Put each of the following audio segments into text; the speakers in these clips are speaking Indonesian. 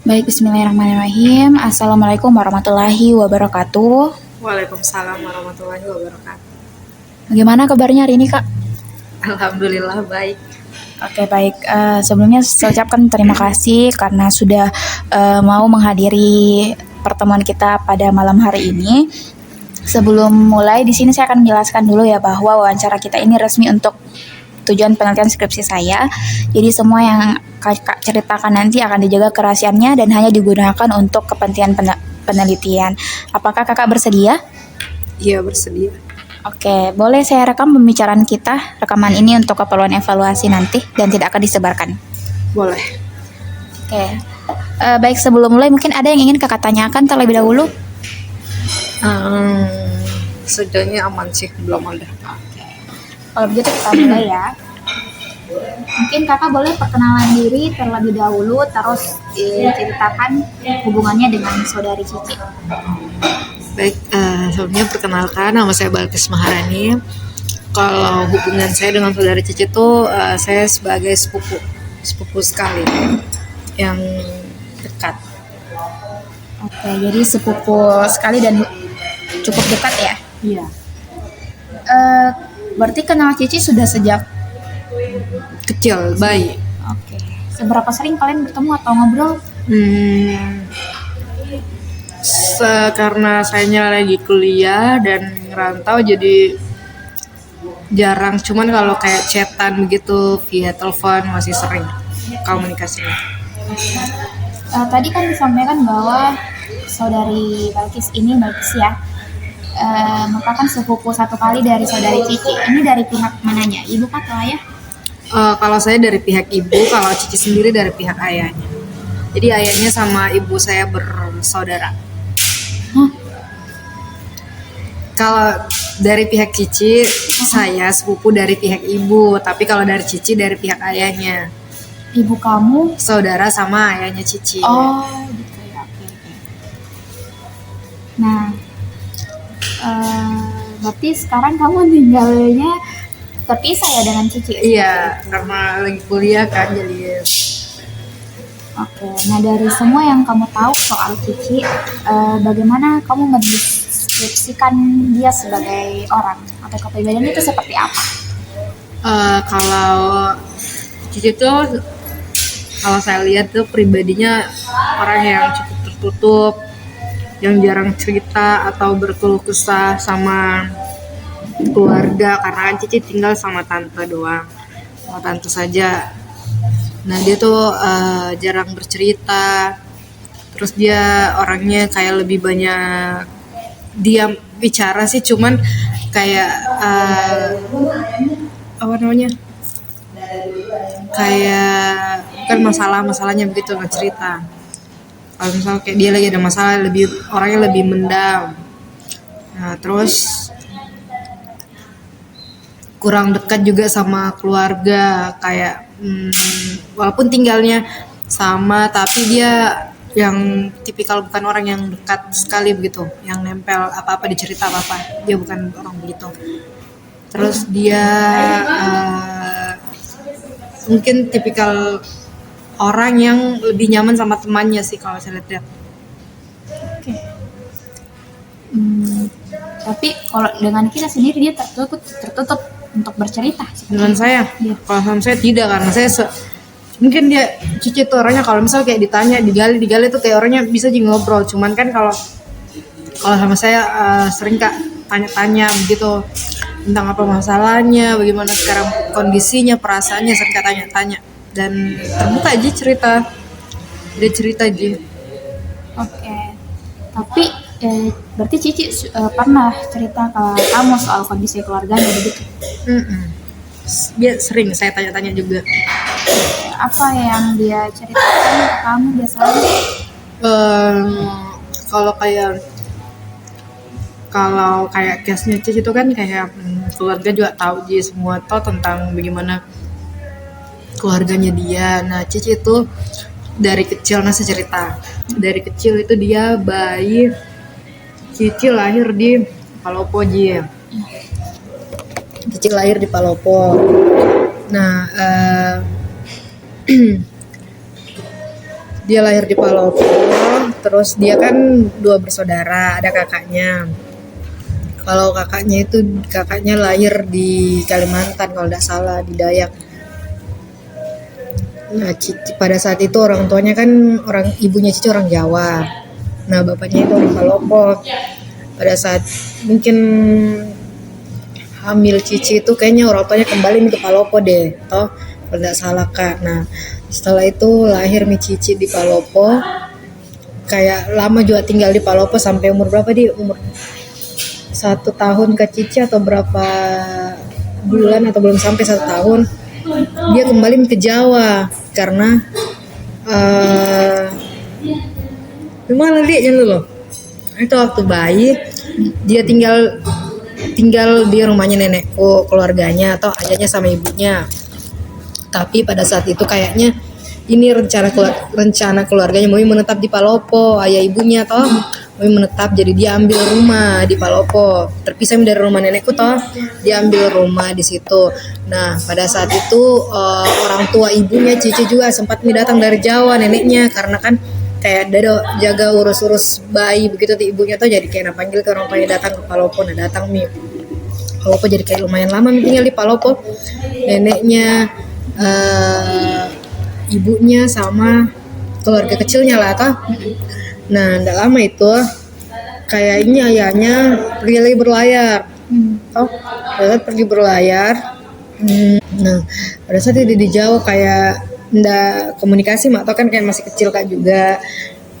Baik, bismillahirrahmanirrahim. Assalamualaikum warahmatullahi wabarakatuh. Waalaikumsalam warahmatullahi wabarakatuh. Bagaimana kabarnya hari ini, Kak? Alhamdulillah baik. Oke, baik. Sebelumnya saya ucapkan terima kasih karena sudah mau menghadiri pertemuan kita pada malam hari ini. Sebelum mulai, di sini saya akan menjelaskan dulu ya bahwa wawancara kita ini resmi untuk tujuan penelitian skripsi saya. Jadi semua yang Kakak ceritakan nanti akan dijaga kerahasiaannya dan hanya digunakan untuk kepentingan penelitian. Apakah Kakak bersedia? Iya, bersedia. Oke, boleh saya rekam pembicaraan kita, rekaman ini untuk keperluan evaluasi nanti dan tidak akan disebarkan. Boleh. Oke, baik sebelum mulai mungkin ada yang ingin Kakak tanyakan terlebih dahulu? Sejauhnya aman sih, belum ada. Kalau begitu kita mulai ya. Mungkin Kakak boleh perkenalan diri terlebih dahulu, terus ceritakan hubungannya dengan saudari Cici. Baik, sebelumnya perkenalkan, nama saya Balkis Maharani. Kalau hubungan saya dengan saudara Cici itu, saya sebagai sepupu sekali yang dekat. Oke, jadi sepupu sekali dan cukup dekat ya? Iya. Berarti kenal Cici sudah sejak Kecil, bayi. Oke. Seberapa sering kalian bertemu atau ngobrol? Karena saya lagi kuliah dan ngerantau jadi jarang, cuman kalau kayak chatan gitu via telepon masih sering komunikasinya. Tadi kan disampaikan bahwa saudari Balkis ya, merupakan sepupu satu kali dari saudari Cici. Ini dari pihak mananya? Ibu atau ayah? Kalau saya dari pihak ibu, kalau Cici sendiri dari pihak ayahnya. Jadi ayahnya sama ibu saya bersaudara. Hah? Kalau dari pihak Cici, saya sepupu dari pihak ibu. Tapi kalau dari Cici dari pihak ayahnya. Ibu kamu? Saudara sama ayahnya Cici. Oh, gitu ya. Oke. Nah, berarti sekarang kamu tinggalnya terpisah ya dengan Cici? Iya, karena lagi kuliah kan jadi. Oke, nah dari semua yang kamu tahu soal Cici, bagaimana kamu mendeskripsikan dia sebagai orang atau kepribadiannya itu seperti apa? Kalau Cici tuh, kalau saya lihat tuh pribadinya orang yang cukup tertutup, yang jarang cerita atau berkeluh kesah sama keluarga, karena kan Cici tinggal sama tante doang, sama tante saja. Nah dia tuh jarang bercerita, terus dia orangnya kayak lebih banyak diam bicara sih, cuman kayak apa namanya, kayak kan masalahnya begitu nggak cerita. Kalau misalnya kayak dia lagi ada masalah, orangnya lebih mendam. Nah terus kurang dekat juga sama keluarga, kayak walaupun tinggalnya sama tapi dia yang tipikal bukan orang yang dekat sekali begitu, yang nempel apa-apa dicerita apa-apa, dia bukan orang begitu. Terus dia mungkin tipikal orang yang lebih nyaman sama temannya sih kalau saya lihat. Oke. Tapi kalau dengan kita sendiri dia tertutup untuk bercerita. Dengan saya, kalau sama saya tidak, karena saya mungkin dia Cici tuh orangnya kalau misal kayak ditanya digali tuh kayak orangnya bisa aja ngobrol, cuman kan kalau sama saya sering Kak tanya-tanya begitu tentang apa masalahnya, bagaimana sekarang kondisinya, perasaannya, sering tanya-tanya dan terbuka aja dia cerita aja. Oke. Tapi berarti Cici pernah cerita ke kamu soal kondisi keluarganya begitu? Dia sering saya tanya-tanya juga. Apa yang dia ceritakan ke kamu biasanya? Kalau kayak case-nya Cici itu kan kayak keluarga juga tahu dia semua tahu tentang bagaimana keluarganya dia. Nah Cici itu dari kecil saya cerita. Dari kecil itu dia bayi, Cici lahir di Palopo dia. Cici lahir di Palopo. Nah Dia lahir di Palopo, terus dia kan 2 bersaudara, ada kakaknya. Kalau kakaknya lahir di Kalimantan kalau tidak salah, di Dayak. Nah, pada saat itu orang tuanya kan ibunya Cici orang Jawa. Nah, bapaknya itu orang Palopo. Pada saat mungkin hamil Cici itu kayaknya orang tuanya kembali ke Palopo deh, toh kalau tidak salah Kak. Nah, setelah itu lahir Cici di Palopo. Kayak lama juga tinggal di Palopo sampai umur berapa di umur 1 tahun ke Cici atau berapa bulan atau belum sampai 1 tahun dia kembali ke Jawa karena gimana dia loh itu waktu bayi dia tinggal di rumahnya nenekku, keluarganya atau ayahnya sama ibunya. Tapi pada saat itu kayaknya ini rencana keluarganya mau menetap di Palopo, ayah ibunya toh mau menetap, jadi dia ambil rumah di Palopo, terpisah dari rumah nenekku toh, dia ambil rumah di situ. Nah pada saat itu orang tua ibunya Cici juga sempat datang dari Jawa, neneknya, karena kan kayak jaga urus bayi begitu tuh ibunya tuh, jadi kayak panggil ke orang tuanya datang ke Palopo. Nah datang Palopo, jadi kayak lumayan lama tinggal di Palopo, neneknya, ibunya sama keluarga kecilnya lah toh. Nah tidak lama itu kayaknya ayahnya pergi berlayar toh, pergi berlayar. Nah pada saat itu di Jawa kayak ndak komunikasi mak, tau kan kayak masih kecil Kak juga,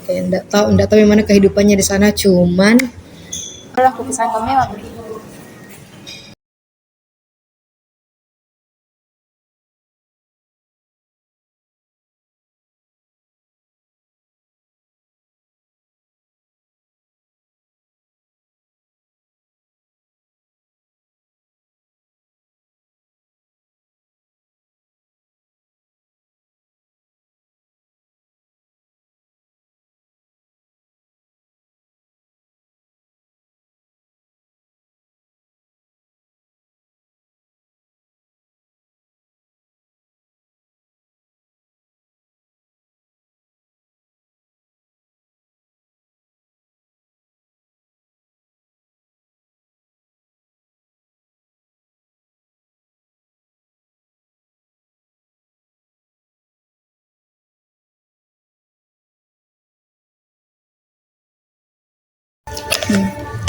kayak ndak tahu gimana kehidupannya di sana. Cuman Aku pesan kamu memang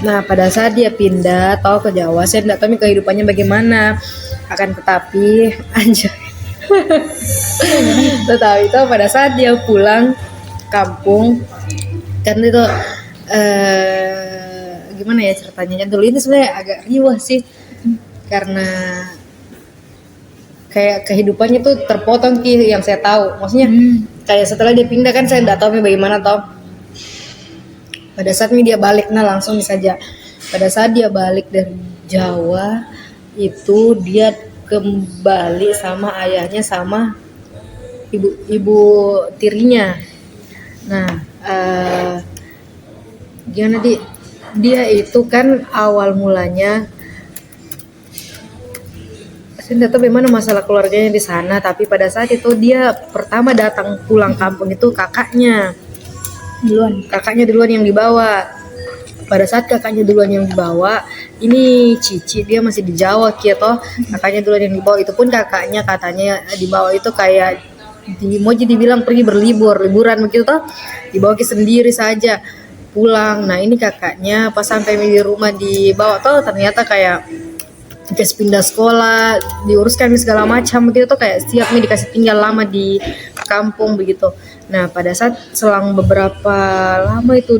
nah pada saat dia pindah ke Jawa, saya tidak tahu kehidupannya bagaimana, akan tetapi anjay tetapi itu pada saat dia pulang kampung kan itu gimana ya ceritanya dulu, ini sebenarnya agak riwah sih karena kayak kehidupannya tuh terpotong yang saya tahu, maksudnya kayak setelah dia pindah kan saya tidak tahu bagaimana toh. Pada saat ini dia balik, nah langsung saja. Pada saat dia balik dari Jawa itu dia kembali sama ayahnya sama ibu tirinya. Nah, gimana dia itu kan awal mulanya saya tidak tahu bagaimana masalah keluarganya di sana, tapi pada saat itu dia pertama datang pulang kampung itu kakaknya duluan yang dibawa. Pada saat kakaknya duluan yang dibawa, ini Cici dia masih di Jawa gitu, kakaknya duluan yang dibawa. Itu pun kakaknya katanya dibawa itu kayak mau jadi bilang pergi liburan begitu toh, dibawa ke sendiri saja pulang. Nah ini kakaknya pas sampai di rumah dibawa toh ternyata kayak pindah sekolah, diuruskan segala macam begitu tuh, kayak siap nih dikasih tinggal lama di kampung begitu. Nah pada saat selang beberapa lama itu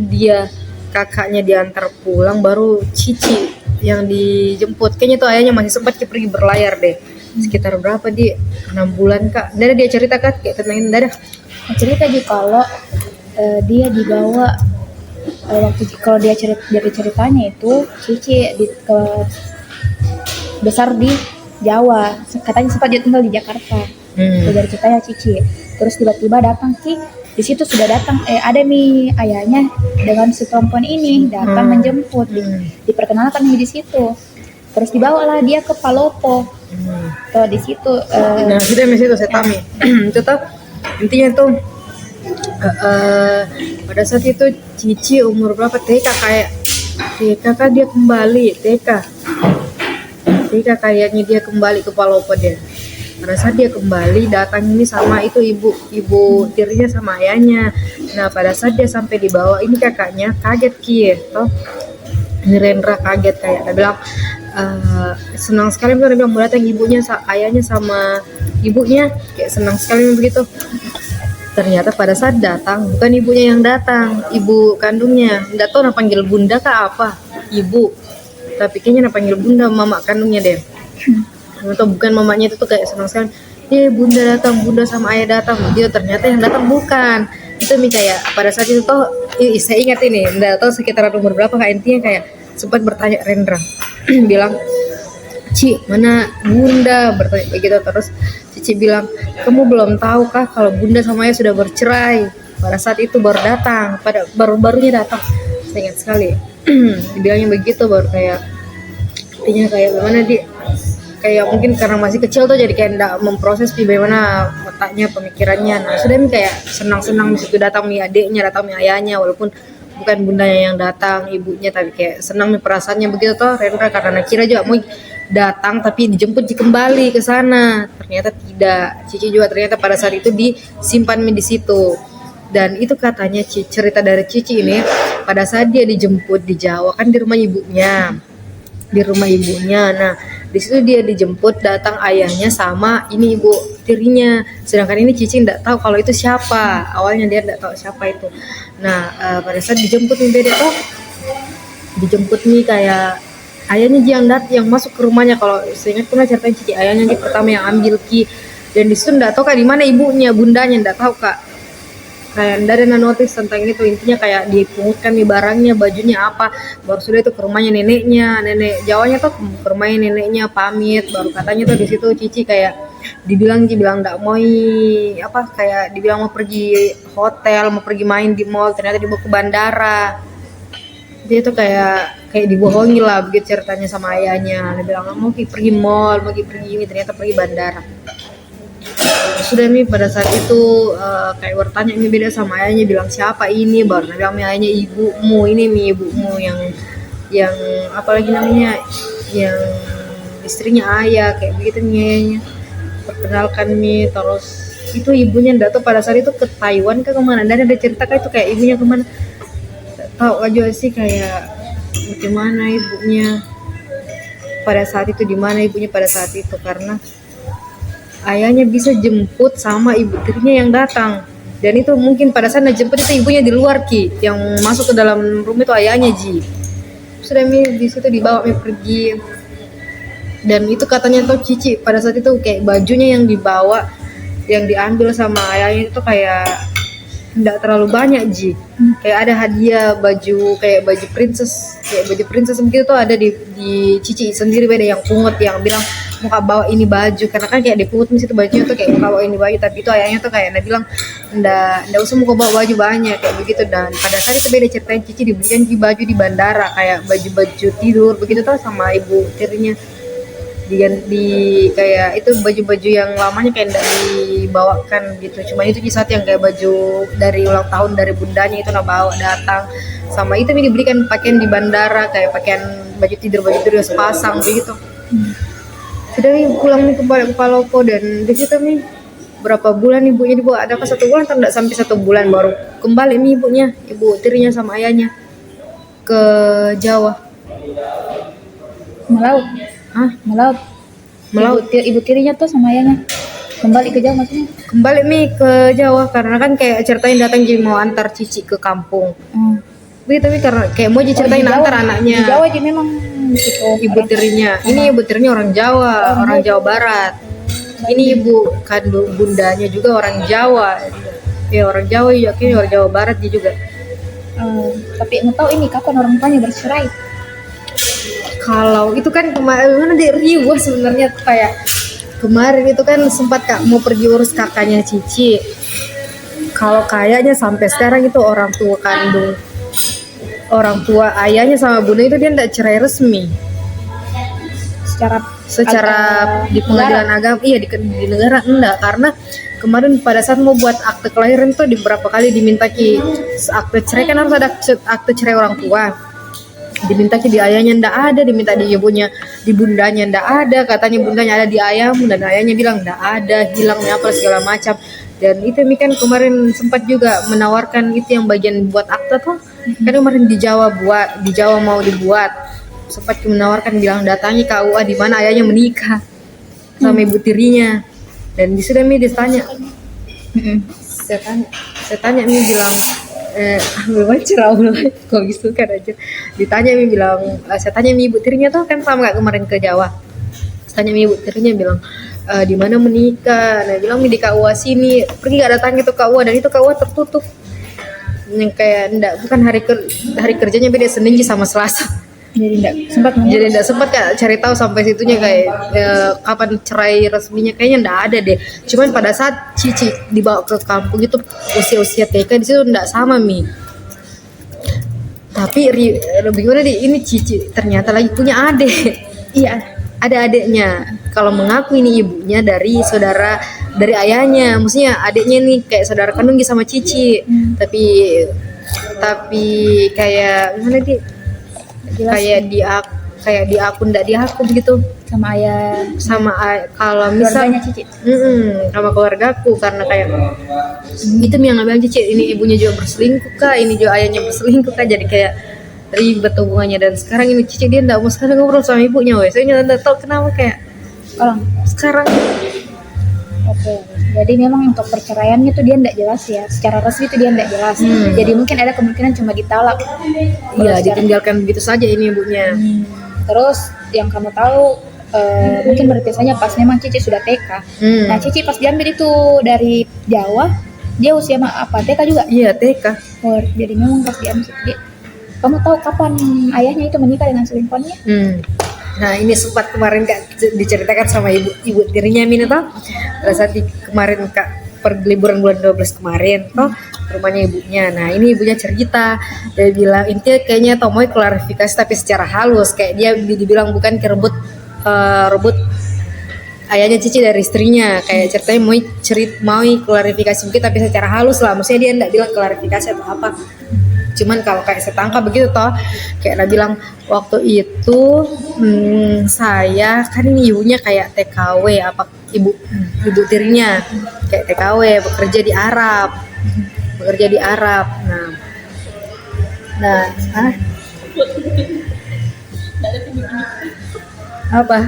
kakaknya diantar pulang, baru Cici yang dijemput. Kayaknya tuh ayahnya masih sempat pergi berlayar deh, sekitar berapa 6 bulan Kak. Nggak ada dia cerita Kak kayak tentang ini, nggak ada cerita di kalau dia dibawa waktu kalau dia dari ceritanya itu Cici besar di Jawa, katanya sempat dia tinggal di Jakarta. Itu dari ceritanya Cici. Terus tiba-tiba datang di situ sudah datang ada ayahnya dengan si perempuan ini datang menjemput, diperkenalkan di situ. Terus dibawalah dia ke Palopo. Tuh di situ. Nah, sudah di situ saya tahu. Itu tuh intinya tuh Pada saat itu Cici umur berapa, TK kan dia kembali TK kayaknya dia kembali ke Palopo dia. Pada saat dia kembali datang ini sama itu ibu tirinya sama ayahnya. Nah pada saat dia sampai di bawah ini kakaknya kaget toh. Ini Rendra kaget kayak dia bilang senang sekali dia bilang mau datang ibunya ayahnya sama ibunya kayak senang sekali begitu. Ternyata pada saat datang bukan ibunya yang datang, ibu kandungnya. Nggak tahu nak panggil bunda kah apa ibu, tapi kayaknya nak panggil bunda mama kandungnya deh. Atau bukan mamanya itu tuh kayak senang sekali, bunda datang, bunda sama ayah datang gitu. Ternyata yang datang bukan itu kayak pada saat itu tuh saya ingat ini nggak tahu sekitar umur berapa kayak intinya kayak sempat bertanya Rendra bilang, Ci mana bunda, bertanya begitu. Terus Cici bilang, kamu belum tahu kah kalau bunda sama ayah sudah bercerai. Pada saat itu baru datang, barunya datang. Saya ingat sekali dibilangnya begitu, baru kayak artinya kayak gimana dia kayak mungkin karena masih kecil tuh jadi kayak enggak memproses bagaimana otaknya, pemikirannya. Nah sudah kayak senang-senang di situ datang adiknya, datang ayahnya, walaupun bukan bundanya yang datang, ibunya, tapi kayak senang perasaannya begitu toh Rendra, karena kira juga mau datang tapi dijemput kembali ke sana. Ternyata tidak. Cici juga ternyata pada saat itu disimpan di situ. Dan itu katanya cerita dari Cici ini pada saat dia dijemput di Jawa kan di rumah ibunya. Nah di situ dia dijemput datang ayahnya sama ini ibu tirinya, sedangkan ini Cici nggak tahu kalau itu siapa. Awalnya dia nggak tahu siapa itu. Nah pada saat dijemput nih beda tuh, dijemput nih kayak ayahnya yang masuk ke rumahnya. Kalau saya ingat pernah ceritain Cici, ayahnya pertama yang ambil ki, dan di situ nggak tahu kak di mana ibunya, bundanya nggak tahu kak. Kayak nggak ada notice tentang itu, intinya kayak dipungutkan nih barangnya, bajunya apa, baru sudah itu ke rumahnya nenek Jawanya tuh ke rumahnya neneknya pamit, baru katanya tuh di situ Cici kayak dibilang nggak mau kayak dibilang mau pergi hotel, mau pergi main di mall, ternyata dibawa ke bandara. Dia tuh kayak dibohongi lah begitu ceritanya sama ayahnya. Dia bilang mau pergi mall, mau pergi ini, ternyata pergi bandara. Sudah nih pada saat itu kayak bertanya ini beda sama ayahnya, bilang siapa ini, baru bilang ayahnya ibumu yang apalagi namanya yang istrinya ayah kayak begitu nih ayahnya perkenalkan nih. Terus itu ibunya nggak tahu pada saat itu ke Taiwan kemana, dan ada cerita kayak itu kayak ibunya kemana tahu aja sih, kayak bagaimana ibunya pada saat itu, di mana ibunya pada saat itu, karena ayahnya bisa jemput sama ibu tirinya yang datang. Dan itu mungkin pada saat jemput itu ibunya di luar yang masuk ke dalam rumah itu ayahnya sudah di situ dibawa pergi. Dan itu katanya tuh Cici pada saat itu kayak bajunya yang dibawa, yang diambil sama ayahnya itu kayak enggak terlalu banyak kayak ada hadiah baju kayak baju princess begitu tuh ada di Cici sendiri, beda yang pungut yang bilang mau bawa ini baju, karena kan kayak dipungut di situ bajunya tuh kayak mau bawa ini baju, tapi itu ayahnya tuh kayak bilang enggak usah mau bawa baju banyak kayak begitu. Dan pada saat itu beda ceritain Cici dibelikan baju di bandara kayak baju tidur begitu tuh sama ibu tirinya, di kayak itu baju-baju yang lamanya kayak enggak dibawakan gitu, cuma itu saat yang kayak baju dari ulang tahun dari bundanya itu bawa datang sama itu dibelikan pakaian di bandara kayak pakaian baju tidur sepasang begitu. Sudah pulang nih ke Palopo, dan di situ nih berapa bulan ibunya dibawa, ada ke 1 bulan atau enggak sampai 1 bulan baru kembali nih ibu tirinya sama ayahnya ke Jawa melaut. Ibu tirinya tuh sama ayahnya kembali ke Jawa, maksudnya kembali nih ke Jawa karena kan kayak ceritain datang jadi mau antar Cici ke kampung. Tapi karena kayak mau ceritain antar anaknya di Jawa jadi memang gitu, ibu tirinya. Ini ibu tirinya orang Jawa, orang Jawa Barat. Ini ibu kandung bundanya juga orang Jawa. Ya orang Jawa ya, orang Jawa Barat dia juga. Tapi mau tahu ini kapan orang tuanya bercerai? Kalau itu kan kemarin di riuh sebenarnya kayak kemarin itu kan sempat kak mau pergi urus kakaknya Cici. Kalau kayaknya sampai sekarang itu orang tua ayahnya sama bunda itu dia tidak cerai resmi. Secara di pengadilan agama, iya di negara enggak, karena kemarin pada saat mau buat akte kelahiran tuh di beberapa kali diminta ki akte cerai, kan harus ada akte cerai orang tua, diminta ki di ayahnya ndak ada, diminta di ibunya, di bundanya ndak ada, katanya bundanya ada di ayahmu, dan ayahnya bilang ndak ada, hilangnya apa segala macam. Dan itu Mi kan kemarin sempat juga menawarkan itu yang bagian buat akte tuh, kan kemarin di Jawa mau dibuat, sempat menawarkan bilang datangi KUA di mana ayahnya menikah sama ibu tirinya. Dan di situ Mi ditanya, saya tanya Mi bilang memang ceramah kok gitu kan aja. Ditanya Mi bilang, saya tanya Mi ibu tirinya tuh kan sama gak kemarin ke Jawa. Saya tanya Mi ibu tirinya bilang, di mana menikah? Nah bilang Mi di KUA sini. Pergi gak datang itu KUA, dan itu KUA tertutup. Yang kayak enggak, bukan hari kerjanya beda Senin sama Selasa. Jadi enggak sempat Kak cari tahu sampai situnya kayak kapan cerai resminya, kayaknya enggak ada deh. Cuman pada saat Cici dibawa ke kampung itu usia TK, di situ enggak sama Mi. Tapi gimana deh, ini Cici ternyata lagi punya adik. iya, Ada adiknya. Kalau mengaku ini ibunya dari ayahnya, maksudnya adiknya nih kayak saudara kandung sama Cici. Tapi kayak gimana deh? Kayak di akun enggak diaku begitu sama ayah, kalau misal keluarganya Cici. Sama keluargaku, karena kayak itu yang nggak bilang Cici ini ibunya juga berselingkuh kah, ini juga ayahnya berselingkuh kah, jadi kayak ribet hubungannya. Dan sekarang ini Cici dia enggak mau sekali ngobrol sama ibunya, wes saya enggak tahu kenapa kayak sekarang. Oke. Jadi memang untuk perceraiannya tuh dia enggak jelas ya. Secara resmi tuh dia enggak jelas. Jadi mungkin ada kemungkinan cuma ditalak. Iya, ditinggalkan begitu saja ini ibunya. Terus yang kamu tahu mungkin berpisahnya pas memang Cici sudah TK. Nah Cici pas diambil itu dari Jawa, dia usia apa? TK juga? Iya, TK. Oh, jadi memang pas diambil kamu tahu kapan ayahnya itu menikah dengan selingkuhannya? Nah ini sempat kemarin Kak diceritakan sama ibu tirinya Min toh. Pada saat kemarin Kak per liburan bulan 12 kemarin toh rumahnya ibunya. Nah ini ibunya cerita, dia bilang intinya kayaknya toh mau klarifikasi tapi secara halus, kayak dia dibilang bukan kerebut rebut ayahnya Cici dari istrinya, kayak ceritanya mau klarifikasi mungkin tapi secara halus lah, maksudnya dia enggak bilang klarifikasi atau apa. Cuman kalau kayak saya tangkap begitu toh, kayak dia bilang waktu itu saya kan ini ibunya kayak TKW apa ibu tirinya kayak TKW bekerja di Arab. Nah apa?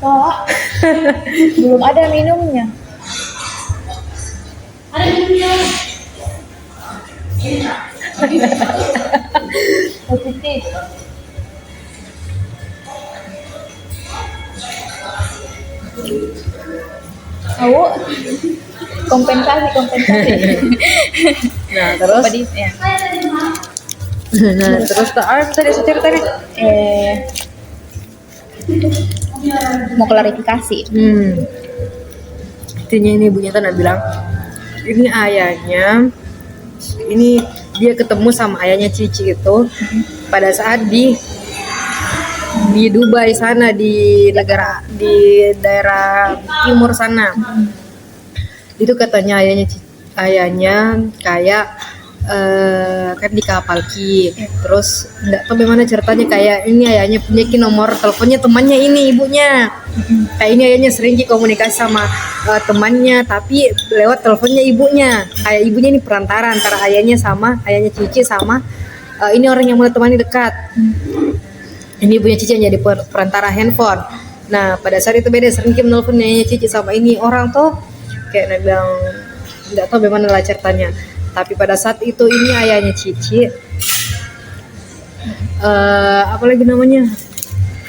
Kok belum ada minumnya? Ada minumnya. Positif. Kompensasi. Nah terus Ya. terus tadi saya cerita nih Mau klarifikasi. Intinya ini ibunya tuh bilang ini ayahnya, ini dia ketemu sama ayahnya Cici itu pada saat di Dubai sana, di daerah timur sana. Itu katanya ayahnya kayak kan di kapal terus enggak tahu bagaimana ceritanya, kayak ini ayahnya punya nomor teleponnya temannya ini ibunya. Kayak ini ayahnya sering komunikasi sama temannya tapi lewat teleponnya ibunya. Kayak ibunya ini perantara antara ayahnya Cici sama ini orang yang mulai temani dekat. Ini ibunya Cici yang jadi perantara handphone. Nah pada saat itu beda sering menelpon ayahnya Cici sama ini orang tuh kayak bilang enggak tahu bagaimana lah ceritanya. Tapi pada saat itu ini ayahnya Cici apalagi namanya,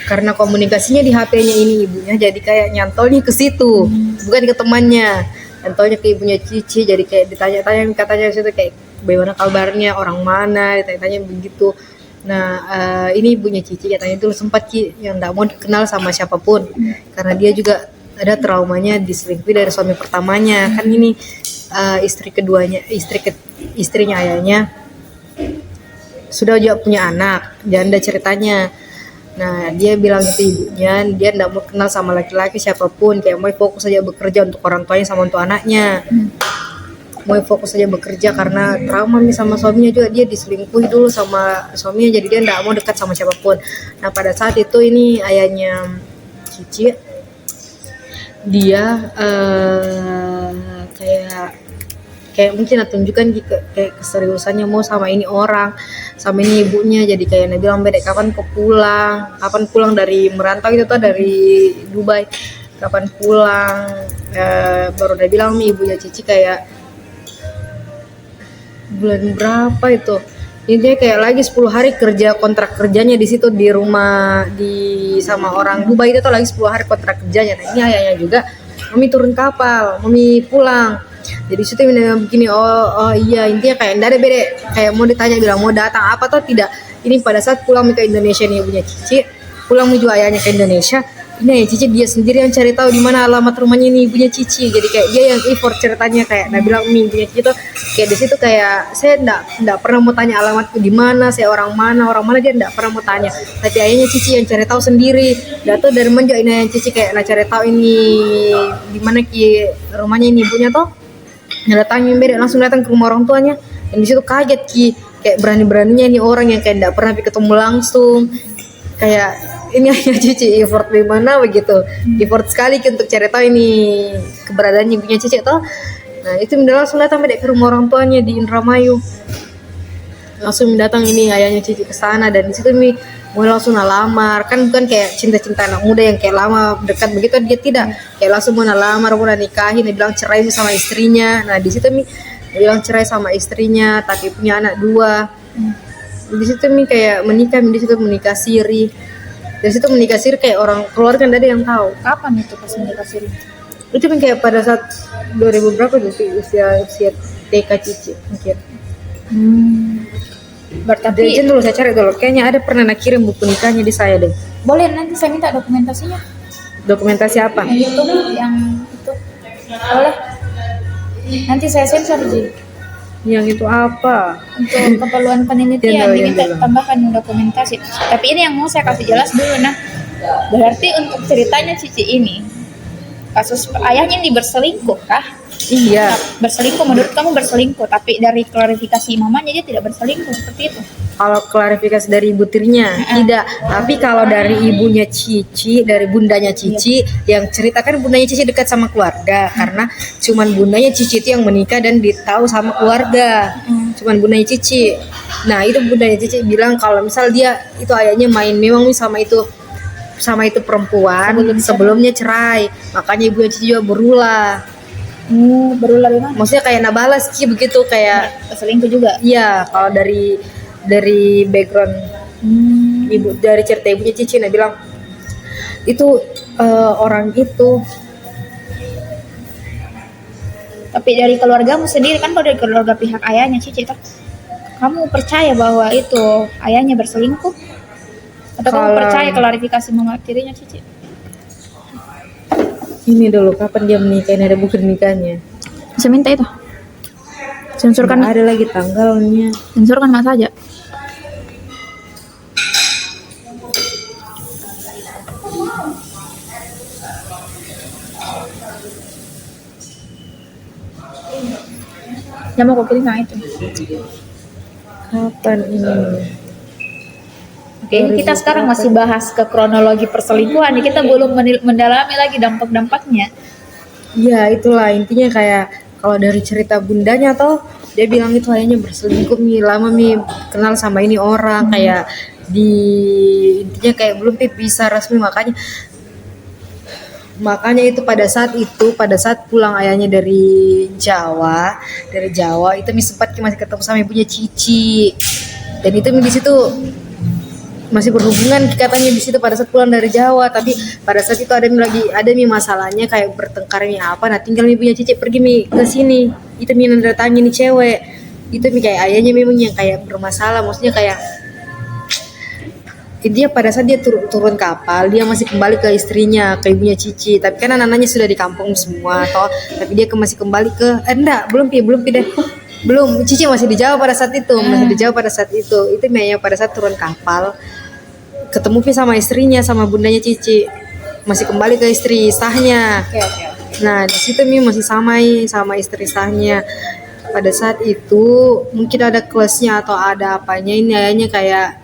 karena komunikasinya di HP-nya ini ibunya, jadi kayak nyantolnya ke situ, bukan ke temannya, nyantolnya ke ibunya Cici. Jadi kayak ditanya-tanya katanya di situ kayak bagaimana kabarnya, orang mana, ditanya-tanya begitu. Nah ini ibunya Cici katanya itu sempat yang nggak mau dikenal sama siapapun karena dia juga ada traumanya diselingkuhi dari suami pertamanya. Kan ini istrinya ayahnya sudah juga punya anak, janda ceritanya. Nah dia bilang itu ibunya, dia nggak mau kenal sama laki-laki siapapun, kayak mau fokus saja bekerja untuk orang tuanya sama untuk anaknya. Mau fokus saja bekerja karena trauma nih sama suaminya juga, dia diselingkuhi dulu sama suaminya, jadi dia nggak mau dekat sama siapapun. Nah pada saat itu ini ayahnya Cici, dia kayak mungkin tunjukkan kayak keseriusannya mau sama ini orang, sama ini ibunya. Jadi kayak dia bilang, bedek kapan pulang dari merantau itu tuh, dari Dubai, kapan pulang. Baru dia bilang nih ibunya Cici kayak bulan berapa itu, ini dia kayak lagi 10 hari kerja kontrak kerjanya di situ di rumah sama orang Dubai itu tuh, lagi 10 hari kontrak kerjanya. Nah ini ayahnya juga, mami turun kapal, mami pulang. Jadi situ dia begini, oh iya, intinya kayak ndak ada beda, kayak mau ditanya bilang mau datang apa atau tidak. Ini pada saat pulang ke Indonesia nih ibunya Cici, pulang menuju ayahnya ke Indonesia. Ini ya Cici dia sendiri yang cari tahu di mana alamat rumahnya ini ibunya Cici. Jadi kayak dia yang effort ceritanya, kayak bilang ibunya Cici tuh kayak di situ kayak saya enggak pernah mau tanya alamatku di mana, saya orang mana dia enggak pernah mau tanya. Tapi ayahnya Cici yang cari tahu sendiri. Dato dari menjak ini yang Cici kayak cari tahu ini di mana rumahnya ini ibunya tuh. Datangin beda langsung datang ke rumah orang tuanya. Dan di situ kaget kayak berani-beraninya ini orang yang kayak enggak pernah ketemu langsung. Kayak ini hanya Cici effort di mana begitu, effort sekali untuk cari tahu ini keberadaan ibunya Cici toh. Nah itu langsung datang ke rumah orang tuanya di Indramayu, langsung datang ini ayahnya Cici ke sana. Dan di situ mau langsung nalamar, kan bukan kayak cinta-cinta anak muda yang kayak lama dekat begitu, dia tidak, kayak langsung mau nalamar, mau nikahin. Dia bilang cerai sama istrinya. Nah di situ dia bilang cerai sama istrinya tapi punya anak 2. Di situ kayak menikah, di situ menikah siri. Dari situ menikah siri kayak orang keluarga kan, ada yang tahu. Kapan itu pas menikah siri? Itu kayak pada saat 2000 berapa gitu, usia TK Cici mungkin. Berarti izin dulu, saya cari dulu. Kayaknya ada pernah kirim buku nikahnya di saya deh. Boleh, nanti saya minta dokumentasinya. Dokumentasi apa? Yang itu boleh. Nanti saya sensor sih. Yang itu apa? Untuk keperluan penelitian diminta tambahkan dokumentasi. Tapi ini yang mau saya kasih jelas dulu. Nah, berarti untuk ceritanya Cici ini, kasus ayahnya ini berselingkuh kah? Iya. Berselingkuh, menurut kamu berselingkuh, tapi dari klarifikasi mamanya dia tidak berselingkuh, seperti itu. Kalau klarifikasi dari ibu tirinya tidak, tapi kalau dari ibunya Cici, dari bundanya Cici, yang ceritakan bundanya Cici dekat sama keluarga, karena cuman bundanya Cici itu yang menikah dan ditahu sama keluarga, cuman bundanya Cici. Nah itu bundanya Cici bilang kalau misal dia itu ayahnya main memang sama itu perempuan sebelumnya cerai, makanya ibunya Cici juga berulah. Berulah gimana? Maksudnya kayak nabalas sih begitu, kayak selingkuh juga. Iya, kalau dari background ibu, dari cerita ibunya Cici, nah bilang itu orang itu. Tapi dari keluargamu sendiri kan, kalau dari keluarga pihak ayahnya Cici, kamu percaya bahwa itu ayahnya berselingkuh? Atau kamu percaya klarifikasi mama tirinya Cici? Ini dulu, kapan dia menikah? Ini ada buku nikahnya. Saya minta itu. Sensurkan. Nggak ada lagi tanggalnya. Sensurkan mas saja. Ya mau kau kirim itu. Kapan ini? Oke, ini kita sekarang masih bahas ke kronologi perselingkuhan. Kita belum mendalami lagi dampak-dampaknya. Iya, itulah intinya. Kayak kalau dari cerita bundanya toh, dia bilang itu ayahnya berselingkuh lama kenal sama ini orang, kayak intinya kayak belum bisa resmi, makanya itu pada saat pulang ayahnya dari Jawa itu sempat masih ketemu sama ibunya Cici, dan itu di situ masih berhubungan katanya di situ pada saat pulang dari Jawa. Tapi pada saat itu ada masalahnya kayak bertengkarnya apa. Nah tinggal ibunya Cici pergi ke sini, itu datangin nih cewek itu kayak ayahnya memang yang kayak bermasalah. Maksudnya kayak dia pada saat dia turun kapal, dia masih kembali ke istrinya, ke ibunya Cici. Tapi kan anak-anaknya sudah di kampung semua toh, tapi dia masih kembali ke belum Cici masih di Jawa pada saat itu. Itu memang pada saat turun kapal ketemu pi sama istrinya, sama bundanya Cici, masih kembali ke istri sahnya. Oke, oke, oke. Nah di situ Mi masih sama istri sahnya. Pada saat itu mungkin ada kelasnya atau ada apanya, ini ayahnya kayak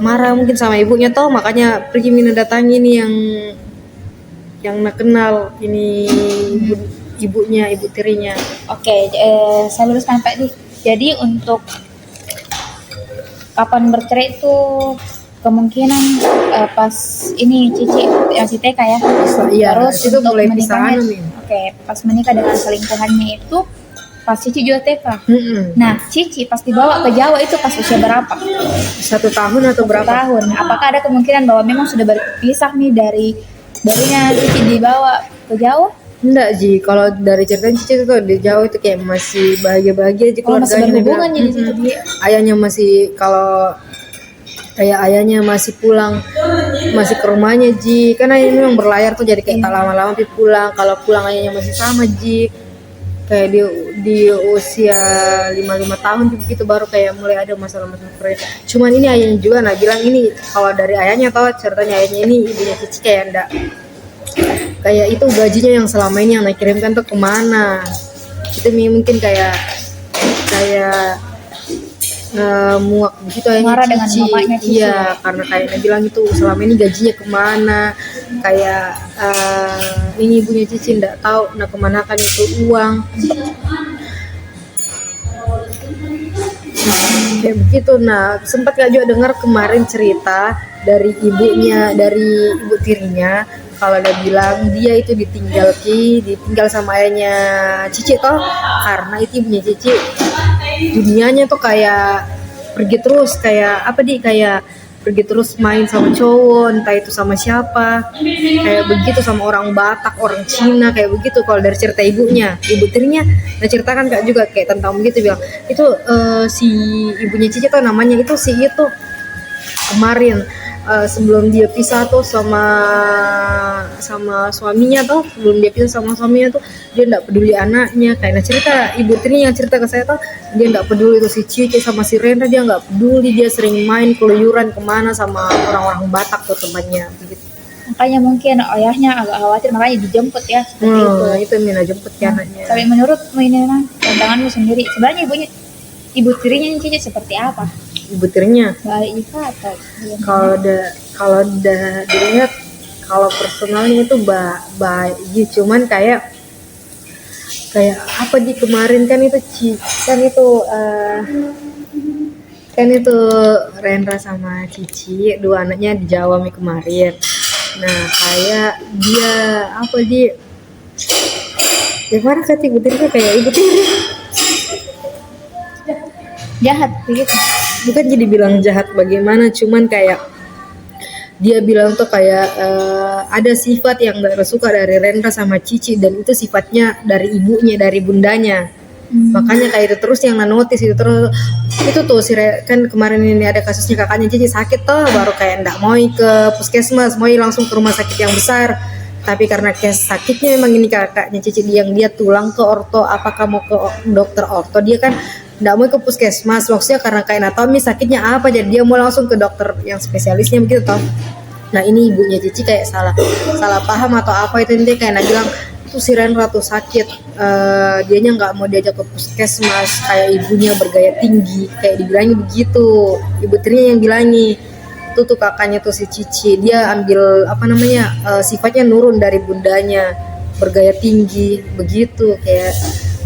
marah mungkin sama ibunya toh, makanya pergi Mina datangi nih yang nak kenal ini ibunya, ibu tirinya. Oke, saya luruskan Pak Di. Jadi untuk kapan bercerai itu kemungkinan pas ini Cici yang si TK ya. Iya, Terus itu untuk mulai menikahnya, pisahan, Min. oke, pas menikah dengan selingkuhannya itu pas Cici juga TK. Nah, Cici pas dibawa ke Jawa itu pas usia berapa? 1 tahun atau berapa? Tahun. Apakah ada kemungkinan bahwa memang sudah berpisah nih dari barunya Cici dibawa ke Jawa? Enggak Ji, kalau dari ceritanya Cici itu di Jawa itu kayak masih bahagia-bahagia aja Oh, masih keluarganya. berhubungan jadi situ. Ayahnya masih, kalau kayak ayahnya masih pulang, masih ke rumahnya Ji, karena ayahnya memang berlayar tuh, jadi kayak tak lama-lama tapi pulang. Kalau pulang ayahnya masih sama Ji, kayak di usia 55 tahun begitu baru kayak mulai ada masalah-masalah proyek. Cuman ini ayahnya juga bilang ini, kalau dari ayahnya tahu ceritanya ayahnya ini, ibunya Cici kayak enggak, kayak itu gajinya yang selama ini yang kirimkan tuh kemana. Itu mungkin kayak muak begitu ayahnya Marah dengan Cici. mamanya Cici. Iya, karena kayaknya bilang itu selama ini gajinya kemana, kayak ini ibunya Cici nggak tahu kemana kan itu uang. Kayak begitu. Nah sempat Kak juga dengar kemarin cerita dari ibunya, dari ibu tirinya, kalau dia bilang dia itu ditinggal sama ayahnya Cici toh, karena itu ibunya Cici dunianya tuh kayak pergi terus, kayak apa kayak pergi terus main sama cowok, entah itu sama siapa, kayak begitu sama orang Batak, orang Cina, kayak begitu. Kalau dari cerita ibunya, ibu tirinya nah ceritakan Kak juga kayak tentang begitu, bilang itu si ibunya Cici tuh namanya itu si itu kemarin sebelum dia pisah tuh sama suaminya tuh, sebelum dia pisah sama suaminya tuh dia nggak peduli anaknya. Kayak cerita ibu tiri yang cerita ke saya tuh, dia nggak peduli itu si Cici sama si Rendra, dia nggak peduli, dia sering main keluyuran kemana sama orang-orang Batak tuh temannya begitu. Makanya mungkin ayahnya agak khawatir, makanya dijemput ya seperti itu. Itu Mina jemput anaknya. Tapi menurutmu ini pandanganmu sendiri, sebenarnya ibu tirinya Cici seperti apa? Ibu tirinya Baik atau kalau udah dilihat, kalau personalnya itu baik, cuman kayak apa di kemarin kan itu kan itu Rendra sama Cici, dua anaknya di Jawa kemarin. Nah kayak dia apa gimana kata ibu tirinya, kayak ibu tiri jahat begitu? bukan jadi bilang jahat bagaimana, cuman kayak dia bilang tuh kayak ada sifat yang gak suka dari Rendra sama Cici, dan itu sifatnya dari ibunya, dari bundanya. Makanya kayak itu terus yang notice itu terus. Itu tuh kan kemarin ini ada kasusnya kakaknya Cici sakit tuh, baru kayak ndak mau ke puskesmas, mau langsung ke rumah sakit yang besar. Tapi karena sakitnya emang ini kakaknya Cici yang dia tulang ke orto, apakah mau ke dokter orto, dia kan nggak mau ke puskesmas, maksudnya karena kayak anatomi sakitnya apa, jadi dia mau langsung ke dokter yang spesialisnya begitu toh. Nah ini ibunya Cici kayak salah paham atau apa, itu dia kayak bilang tuh si Rendra tuh sakit, dianya nggak mau diajak ke puskesmas, kayak ibunya bergaya tinggi, kayak dibilangnya begitu, ibu tirinya yang bilangi. Tuh kakaknya tuh si Cici, dia ambil sifatnya nurun dari bundanya, bergaya tinggi begitu, kayak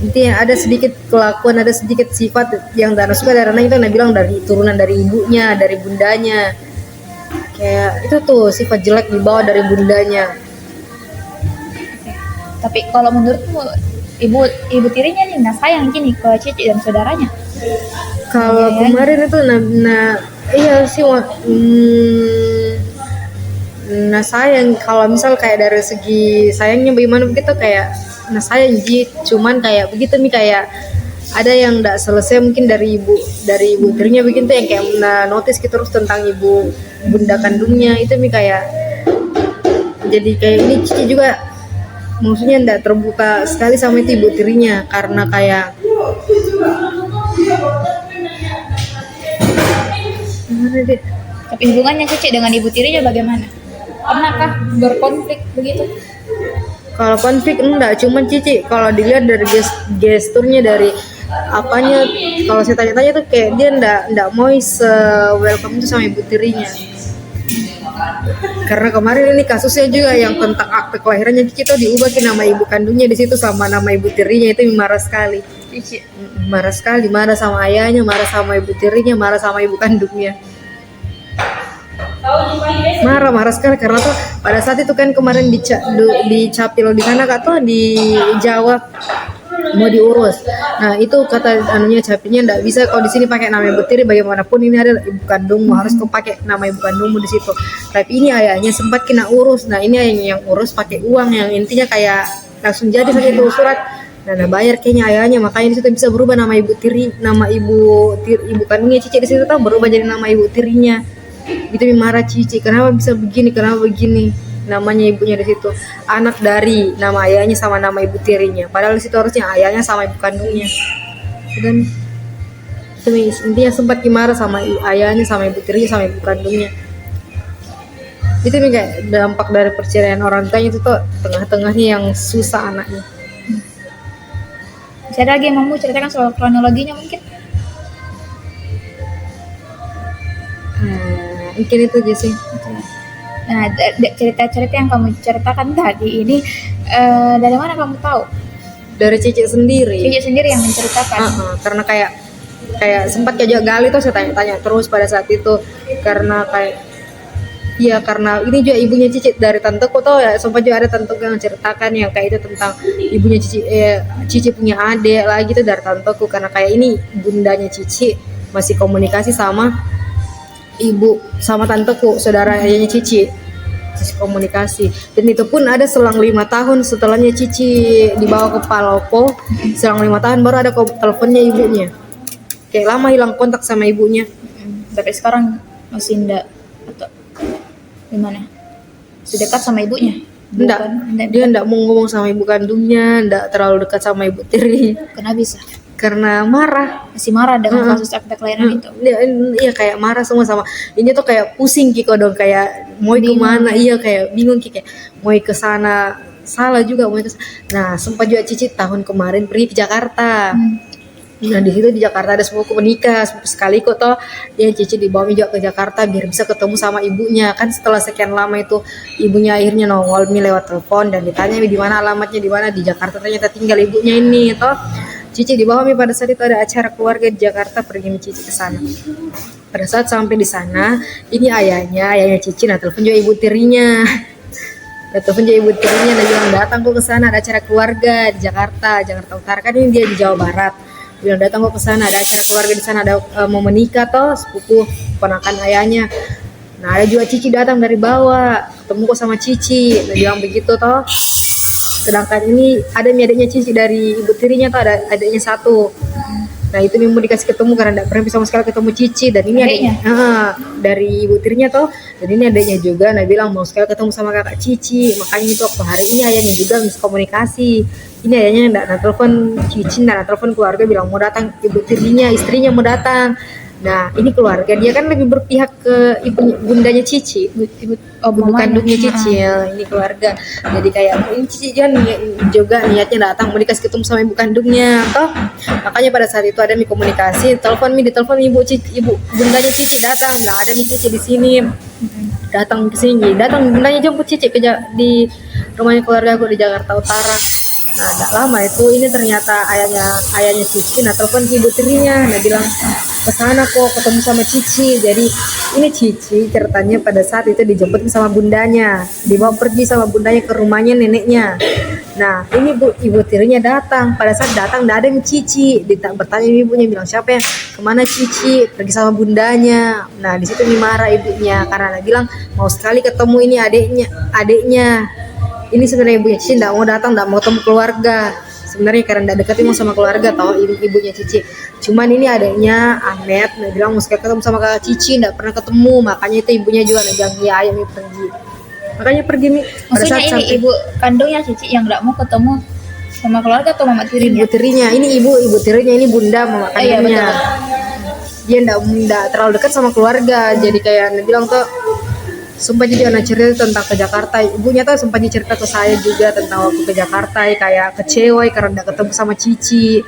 intinya ada sedikit kelakuan, ada sedikit sifat yang Dana suka dari anak itu. Nah bilang dari turunan dari ibunya, dari bundanya, kayak itu tuh sifat jelek dibawa dari bundanya. Tapi kalau menurutmu ibu tirinya nih sayang gini ke Cici dan saudaranya? Kalau kemarin itu iya sih sayang. Kalau misal kayak dari segi sayangnya bagaimana begitu, kayak sayang Ji, cuman kayak begitu kayak ada yang enggak selesai mungkin dari ibu tirinya begitu, yang kayak notice gitu terus tentang bunda kandungnya itu kayak jadi kayak ini Cici juga maksudnya enggak terbuka sekali sama itu ibu tirinya, karena kayak gimana deh, Tapi hubungannya Cici dengan ibu tirinya bagaimana? Pernahkah berkonflik begitu? Kalau konflik enggak, cuman Cici kalau dilihat dari gesturnya, dari apanya, kalau saya tanya-tanya tuh kayak dia enggak mau welcome itu sama ibu tirinya. Karena kemarin ini kasusnya juga yang tentang akte kelahirannya Cici tuh diubah ke nama ibu kandungnya di situ sama nama ibu tirinya, itu marah sekali. Cici. Marah sekali, marah sama ayahnya, marah sama ibu tirinya, marah sama ibu kandungnya. Marah sekali karena tuh pada saat itu kan kemarin dicapil di sana Kak tuh di Jawa mau diurus. Nah itu kata anunya capilnya enggak bisa kalau di sini pakai nama ibu tiri, bagaimanapun ini ada ibu kandungmu, harus kau pakai nama ibu kandungmu di situ. Tapi ini ayahnya sempat kena urus. Nah ini yang urus pakai uang yang intinya kayak langsung jadi saja itu surat. Nah bayar kayaknya ayahnya, makanya di situ bisa berubah nama ibu tiri, nama ibu kandungnya Cici di situ tuh berubah jadi nama ibu tirinya. Gitu marah Cici, kenapa bisa begini, namanya ibunya di situ anak dari nama ayahnya sama nama ibu tirinya, padahal di situ harusnya ayahnya sama ibu kandungnya. Dan itu intinya sempat marah sama ayahnya sama ibu tirinya sama ibu kandungnya. Itu nih kayak dampak dari perceraian orang tuanya itu tuh tengah-tengahnya yang susah anaknya. Bisa ada lagi yang mau ceritakan soal kronologinya mungkin? Mungkin itu aja sih. Nah, cerita-cerita yang kamu ceritakan tadi ini dari mana kamu tahu? Dari Cici sendiri. Cici sendiri yang menceritakan. Karena kayak sempat kayak gali tuh saya tanya-tanya terus pada saat itu, karena kayak iya, karena ini juga ibunya Cici dari tanteku tuh ya, sempat juga ada tanteku yang ceritakan yang kayak itu tentang ibunya Cici punya adik lagi tuh dari tanteku, karena kayak ini bundanya Cici masih komunikasi sama ibu sama tanteku, saudara ayahnya Cici komunikasi. Dan itu pun ada selang 5 tahun setelahnya Cici dibawa ke Palopo, selang 5 tahun baru ada teleponnya ibunya. Kayak lama hilang kontak sama ibunya. Tapi sekarang masih enggak atau gimana? Sudah dekat sama ibunya? Enggak, dia enggak mau ngomong sama ibu kandungnya, enggak terlalu dekat sama ibu tiri. Kenapa bisa? Karena masih marah dengan kasus akte kelahiran itu. Iya kayak marah semua sama ini tuh, kayak pusing Kiko dong, kayak mau kemana. Iya kayak bingung kayak mau ke sana, salah juga mau ke sana. Nah sempat juga Cici tahun kemarin pergi ke Jakarta. Nah di situ di Jakarta ada sepupu menikah, sepupu sekali kok toh. Ya Cici dibawa juga ke Jakarta biar bisa ketemu sama ibunya. Kan setelah sekian lama itu ibunya akhirnya nongol lewat telepon dan ditanya di mana alamatnya, di mana, di Jakarta ternyata tinggal ibunya ini toh. Cici dibawa pada saat itu ada acara keluarga di Jakarta, pergi Cici ke sana. Pada saat sampai di sana, ini ayahnya Cici telepon juga ibu tirinya. Telepon juga ibu tirinya dan bilang datang kok ke sana ada acara keluarga di Jakarta Utara, kan ini dia di Jawa Barat. Bilang datang kok ke sana ada acara keluarga di sana, ada mau menikah toh sepupu ponakan ayahnya. Nah ada juga Cici datang dari bawah, ketemu kok sama Cici. Nah bilang begitu toh. Sedangkan ini ada adiknya Cici dari ibu tirinya tuh, ada adiknya satu. Nah itu mau dikasih ketemu karena tidak pernah sama sekali ketemu Cici. Dan ini adiknya dari ibu tirinya tuh, dan ini adiknya juga. Nah bilang mau sekali ketemu sama kakak Cici. Makanya itu waktu hari ini ayahnya juga miskomunikasi. Ini ayahnya tidak telepon Cici, tidak telepon keluarga bilang mau datang, ibu tirinya, istrinya mau datang. Nah ini keluarga dia kan lebih berpihak ke bundanya Cici, ibu kandungnya Cici ya, ini keluarga. Jadi kayak ini Cici juga niatnya datang mau dikasih ketemu sama ibu kandungnya toh. Makanya pada saat itu ada komunikasi, ditelepon ibu bundanya Cici datang, bilang ada Cici di sini. Datang ke sini, bundanya jemput Cici di rumahnya keluarga aku di Jakarta Utara. Nah, tidak lama itu ini ternyata ayahnya Cici telepon ibu tirinya, bilang kesana kok ketemu sama Cici. Jadi ini Cici ceritanya pada saat itu dijemput sama bundanya, dibawa pergi sama bundanya ke rumahnya neneknya. Nah ini ibu tirinya datang, pada saat datang tidak ada Cici, bertanya ibunya bilang siapa yang kemana Cici, pergi sama bundanya. Nah di situ marah ibunya karena bilang mau sekali ketemu ini adiknya. Ini sebenarnya ibunya Cici tidak mau datang, tidak mau ketemu keluarga. Sebenarnya karena tidak dekat sama keluarga tau ibunya Cici. Cuman ini adiknya Ahmed, bilang mau sekali ketemu sama kakak Cici, tidak pernah ketemu. Makanya itu ibunya juga bilang ya ayah pergi. Makanya pergi Maksudnya ini sampai, ibu kandungnya Cici yang tidak mau ketemu sama keluarga atau mama tirinya? Ibu tirinya, ini ibu tirinya, ini bunda mama kandungnya. dia ndak terlalu dekat sama keluarga. Jadi kayak dia bilang tuh sumpah jadi anak cerita tentang ke Jakarta. Ibunya tuh sempat cerita ke saya juga tentang waktu ke Jakarta kayak kecewa karena ndak ketemu sama Cici.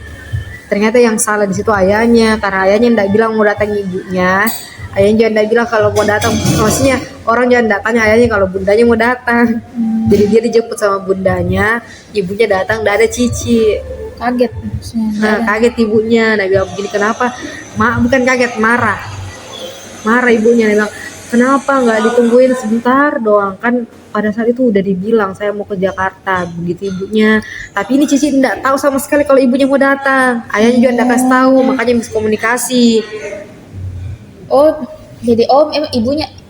Ternyata yang salah di situ ayahnya, karena ayahnya ndak bilang mau datang ibunya. Ayahnya juga ndak bilang kalau mau datang. Maksudnya orang jangan ndak tanya ayahnya kalau bundanya mau datang. Jadi dia dijemput sama bundanya, ibunya datang ndak ada Cici. Kaget. Nah, kaget ibunya. Nah, bilang begini kenapa? Bukan kaget, marah. Marah ibunya. Dia bilang, kenapa nggak ditungguin sebentar doang? Kan pada saat itu udah dibilang saya mau ke Jakarta, begitu ibunya. Tapi ini Cici nggak tahu sama sekali kalau ibunya mau datang. Ayahnya juga nggak kasih tahu, makanya miskomunikasi. Oh, jadi emang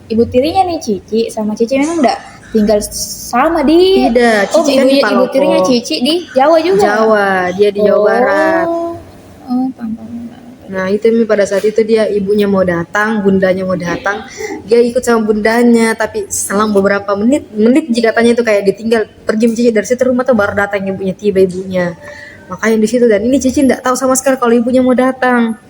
ibu tirinya nih Cici sama Cici memang enggak tinggal sama di. Tidak, Cici kan di ibu Palopo. tirinya Cici di Jawa juga. Jawa, dia di Jawa Barat. Oh, paham. Nah itu pada saat itu dia ibunya mau datang, bundanya mau datang, dia ikut sama bundanya. Tapi selang beberapa menit jika tanya itu kayak ditinggal pergi Cici dari situ rumah tuh baru datang ibunya, tiba ibunya. Makanya di situ, dan ini Cici nggak tahu sama sekali kalau ibunya mau datang.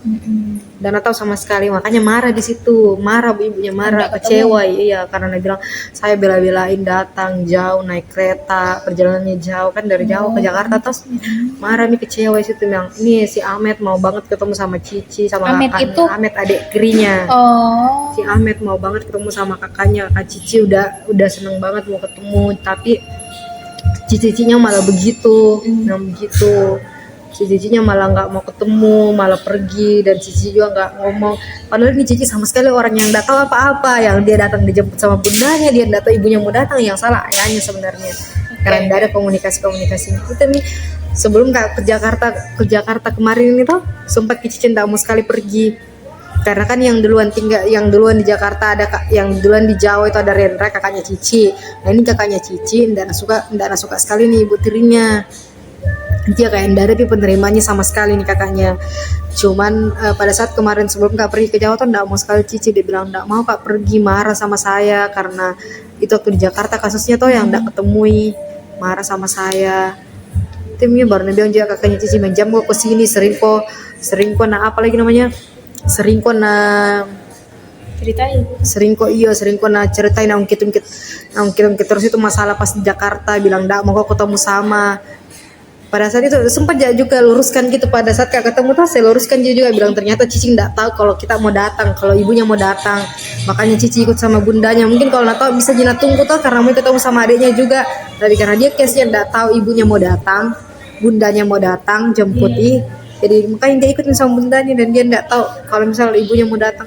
Dan nggak tahu sama sekali, makanya marah di situ, marah ibunya, marah, kecewa. Iya, karena dia bilang saya bela-belain datang jauh naik kereta, perjalanannya jauh kan dari Jawa ke Jakarta, terus marah nih, kecewa di situ, bilang ini si Ahmed mau banget ketemu sama Cici sama Ahmed kakaknya. itu? Ahmed adik tirinya. Oh. Si Ahmed mau banget ketemu sama kakaknya, Kak Cici udah seneng banget mau ketemu, tapi Cici-cicinya malah begitu, Cici-cicinya malah nggak mau ketemu, malah pergi, dan Cici juga nggak ngomong. Padahal ini Cici sama sekali orang yang nggak tahu apa-apa, yang dia datang dijemput sama bundanya, dia nggak tahu ibunya mau datang, yang salah ayahnya sebenarnya. Karena nggak ada komunikasi-komunikasinya. Itu nih sebelum ke Jakarta kemarin ini tuh sempat Cici nggak mau sekali pergi. Karena kan yang duluan di Jakarta yang duluan di Jawa itu ada Rendra, kakaknya Cici. Nah ini kakaknya Cici nggak suka sekali nih ibu tirinya. Dia kayak nggak ada penerimanya sama sekali nih kakaknya. Cuman pada saat kemarin sebelum Kak pergi ke Jawa tuh nggak mau sekali Cici, dia bilang nggak mau Kak pergi, marah sama saya karena itu waktu di Jakarta kasusnya tuh yang nggak ketemui, marah sama saya. Timnya baru bilang juga kakaknya Cici menjam kok kesini sering kok nah apa lagi namanya, sering kok ceritain ungkit terus itu masalah pas di Jakarta, bilang nggak mau kok ketemu sama. Pada saat itu sempat juga luruskan gitu, pada saat Kak ketemu tuh saya luruskan juga bilang ternyata Cici nggak tahu kalau kita mau datang, kalau ibunya mau datang, makanya Cici ikut sama bundanya. Mungkin kalau nggak tahu bisa Jina tunggu tuh karena mau ketemu sama adiknya juga, tapi karena dia case-nya nggak tahu ibunya mau datang, bundanya mau datang jemputi, jadi makanya dia ikutin sama bundanya, dan dia nggak tahu kalau misalnya ibunya mau datang.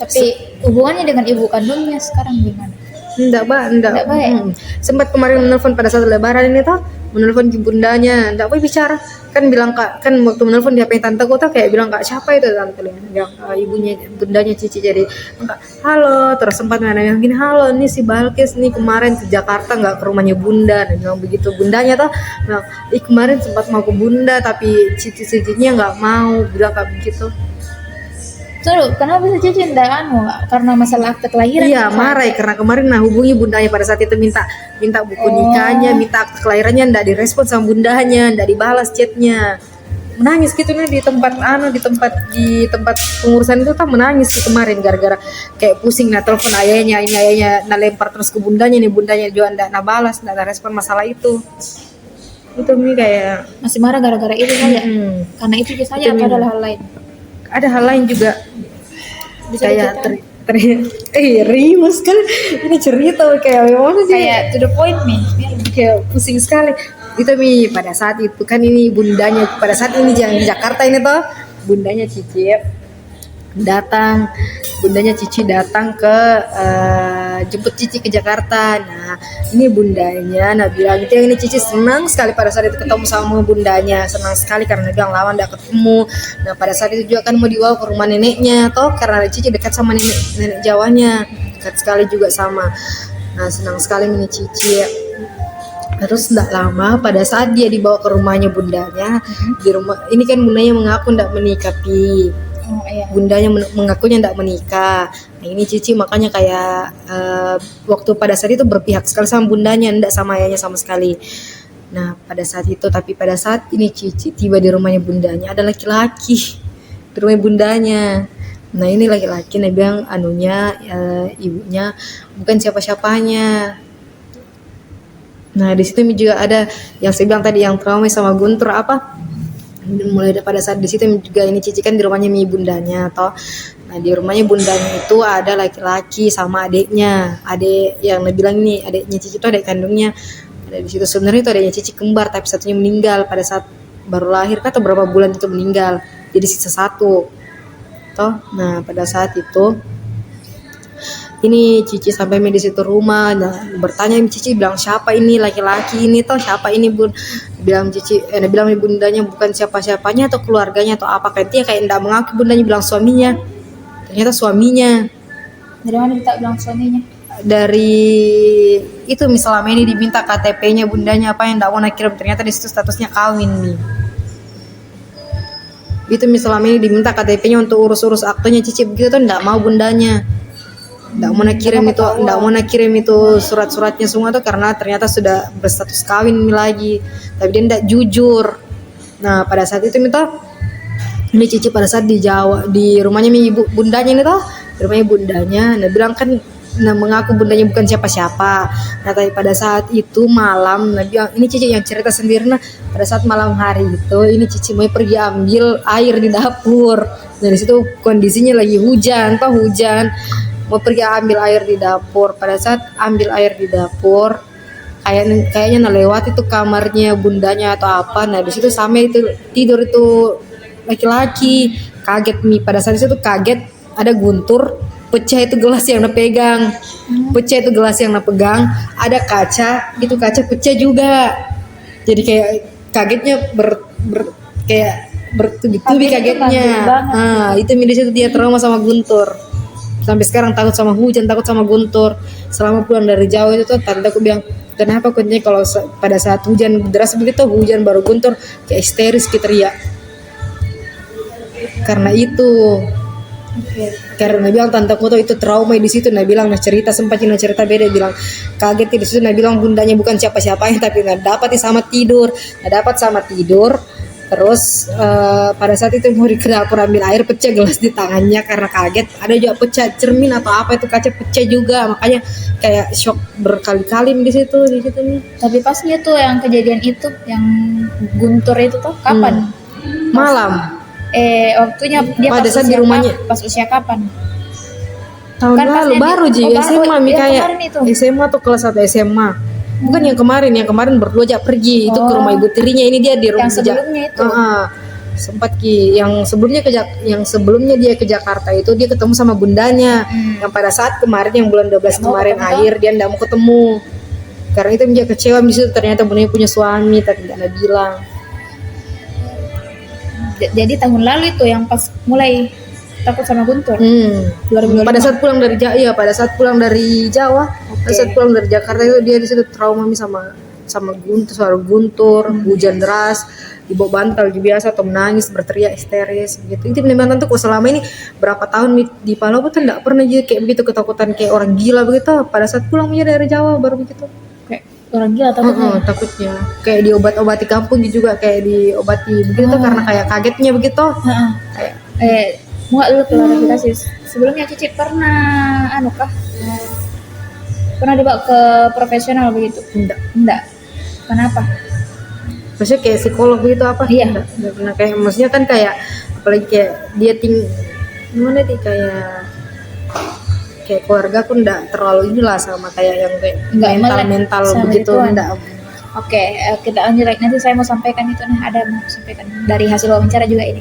Tapi hubungannya dengan ibu kandungnya sekarang gimana? Enggak baik. Sempat kemarin menelpon pada saat lebaran ini tuh, menelpon bundanya, enggak boleh bicara. Kan bilang Kak, kan waktu menelpon di HP tanteku tuh kayak bilang Kak siapa itu tante, bilang ibunya bundanya Cici. Jadi Kak, halo, terus sempat nanya gini, halo ini si Balkis nih kemarin ke Jakarta nggak ke rumahnya bunda, dan bilang begitu. Bundanya tuh bilang kemarin sempat mau ke bunda tapi Cici-cicinya nggak mau, bilang Kak begitu. Terus kenapa bisa Cici nggak karena masalah akte kelahiran? Iya, marah karena kemarin hubungi bundanya pada saat itu minta buku nikahnya, minta akte kelahirannya, ndak direspon sama bundanya, ndak dibalas chatnya. Menangis gitu nih di tempat pengurusan itu menangis sih kemarin gara-gara kayak pusing telepon ayahnya lempar terus ke bundanya juga ndak balas, ndak respon masalah itu. Itu nih kayak masih marah gara-gara itu saja. Karena itu saja atau ada hal lain? Ada hal lain juga. Bisa kayak rimus kan ini cerita kayak gimana sih, kayak to the point nih, kayak pusing sekali itu Mi. Pada saat itu kan ini bundanya, pada saat ini yang di Jakarta ini tuh bundanya Cici datang ke jemput Cici ke Jakarta. Nah ini bundanya bilang itu yang ini Cici senang sekali pada saat itu ketemu sama bundanya, senang sekali karena bilang lama nggak ketemu. Nah pada saat itu juga kan mau dibawa ke rumah neneknya toh, karena Cici dekat sama nenek Jawanya, dekat sekali juga sama. Nah senang sekali ini Cici ya. Terus tidak lama pada saat dia dibawa ke rumahnya bundanya, di rumah ini kan bundanya mengaku tidak menikah bundanya mengakunya tidak menikah. Nah ini Cici makanya kayak waktu pada saat itu berpihak sekali sama bundanya, tidak sama ayahnya sama sekali. Nah tapi pada saat ini Cici tiba di rumahnya bundanya, ada laki-laki di rumah bundanya. Nah ini laki-laki, nah bilang ibunya bukan siapa-siapanya. Nah di situ juga ada yang saya bilang tadi, yang trauma sama Guntur apa, mulai pada saat di situ juga ini Cici kan di rumahnya bundanya toh. Nah di rumahnya bundanya itu ada laki-laki sama adiknya, adik yang bilang nih adiknya Cici itu adik kandungnya. Ada di situ sebenarnya itu adiknya Cici kembar, tapi satunya meninggal pada saat baru lahir atau berapa bulan itu meninggal, jadi sisa satu toh. Nah pada saat itu ini Cici sampai di situ rumah, nah, bertanya Cici bilang siapa ini laki-laki ini toh, siapa ini bun, bilang Cici bilang bundanya bukan siapa-siapanya atau keluarganya atau apa, kayak enggak mengaku. Bundanya bilang suaminya, ternyata suaminya. Dari mana kita bilang suaminya? Dari itu misalnya ini diminta KTP-nya bundanya apa yang enggak mau kirim, ternyata di situ statusnya kawin nih. Itu misalnya ini diminta KTP-nya untuk urus-urus aktenya Cici begitu tuh enggak mau bundanya. Enggak mau kirim itu surat-suratnya semua tuh karena ternyata sudah berstatus kawin lagi, tapi dia enggak jujur. Nah pada saat itu ini Cici pada saat di Jawa di rumahnya ibu bundanya ini toh, di rumahnya bundanya, nah bilang kan, nah mengaku bundanya bukan siapa-siapa. Nah tapi pada saat itu malam, nah bilang ini Cici yang cerita sendiri, nah pada saat malam hari itu ini Cici mau pergi ambil air di dapur. Nah di situ kondisinya lagi hujan, mau pergi ambil air di dapur. Pada saat ambil air di dapur, kayaknya lewat itu kamarnya bundanya atau apa. Nah di situ sampai itu tidur itu laki-laki, kaget nih. Pada saat itu kaget, ada Guntur, pecah itu gelas yang pegang, ada kaca, itu kaca pecah juga. Jadi kayak kagetnya kayak bertubi-tubi kagetnya. Nah itu di situ dia trauma sama Guntur. Sampai sekarang takut sama hujan, takut sama Guntur. Selama pulang dari Jawa itu tuh tante aku bilang, kenapa kuncinya kalau pada saat hujan deras begitu, hujan baru Guntur kayak histeris gitu teriak. Karena itu. Karena bilang tante aku tuh itu trauma di situ. Nah bilang cerita beda, bilang kaget di situ. Nah bilang bundanya bukan siapa-siapanya, tapi dapat sama tidur. Terus pada saat itu mau ke dapur ambil air, pecah gelas di tangannya karena kaget. Ada juga pecah cermin atau apa itu, kaca pecah juga, makanya kayak shock berkali-kali di situ nih. Tapi pasnya tuh yang kejadian itu, yang Guntur itu tuh kapan? Malam. Waktunya dia pada saat di rumahnya. Pas usia kapan? Tahun Kan lalu baru SMA kayak SMA tuh kelas 1 SMA. Bukan yang kemarin berdua aja pergi itu ke rumah ibu tirinya. Ini dia di rumah yang sebelumnya itu. Sempat yang sebelumnya dia ke Jakarta itu dia ketemu sama bundanya. Yang pada saat kemarin yang bulan 12 kemarin akhir dia enggak mau ketemu. Karena itu dia kecewa di situ, ternyata bundanya punya suami tapi enggak bilang. Jadi tahun lalu itu yang pas mulai takut sama Guntur. 2025. Pada saat pulang dari Jawa, pada saat pulang dari Jakarta itu dia di situ trauma sama Guntur, suara Guntur, hujan deras, dibawa bantal biasa atau menangis, berteriak histeris gitu. Itu memang tuh selama ini berapa tahun di Palau tuh enggak pernah jadi kayak begitu, ketakutan kayak orang gila begitu. Pada saat pulang dari Jawa baru begitu. Orang gila takutnya kayak diobati kampung juga, kayak diobati begitu karena kayak kagetnya begitu. Kayak mau lu klarifikasi, sebelumnya Cici pernah pernah dibawa ke profesional begitu? Enggak. Kenapa? Maksudnya kayak psikolog gitu apa? Iya. Enggak pernah, kayak maksudnya kan kayak apalagi kayak dia gimana sih, kayak keluarga pun enggak terlalu inilah sama kayak yang kayak mental begitu enggak. Oke, kita lanjut lagi. Nanti saya mau sampaikan itu, ada mau sampaikan dari hasil wawancara juga ini.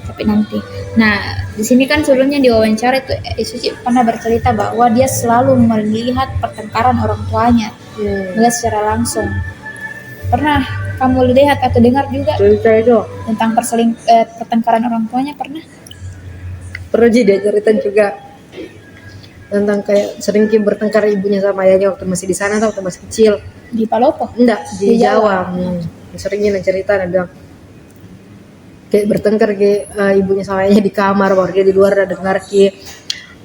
Tapi nanti. Nah, di sini kan sebelumnya di wawancara itu Cici pernah bercerita bahwa dia selalu melihat pertengkaran orang tuanya, melihat secara langsung. Pernah kamu lihat atau dengar juga cerita itu tentang pertengkaran orang tuanya? Pernah dia cerita juga tentang kayak sering bertengkar ibunya sama ayahnya waktu masih di sana atau waktu masih kecil. Di Palopo? Enggak, di Jawa. Seringnya cerita, dia bilang kayak bertengkar kayak ibunya sama ayahnya di kamar, baru dia di luar ada dengar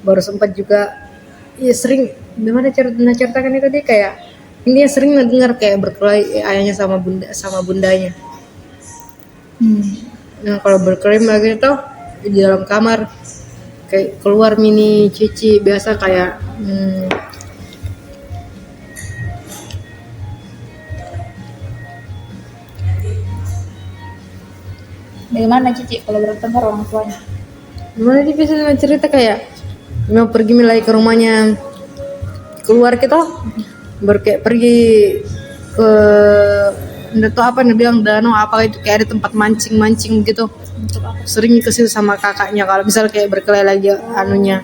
baru sempat juga ya sering gimana ceritakan itu dia kayak Dia sering dengar kayak berkelahi ayahnya sama bundanya. Nah kalau berkelahi lagi tuh di dalam kamar kayak keluar mini Cici biasa kayak Bagaimana Cici kalau bertengkar orang tuanya? gimana dia biasanya cerita kayak mau pergi lagi ke rumahnya keluar kita kayak pergi ke nggak tahu apa dia bilang danau apa itu kayak ada tempat mancing gitu. Untuk apa? Sering ke situ sama kakaknya kalau misal kayak berkelahi lagi anunya.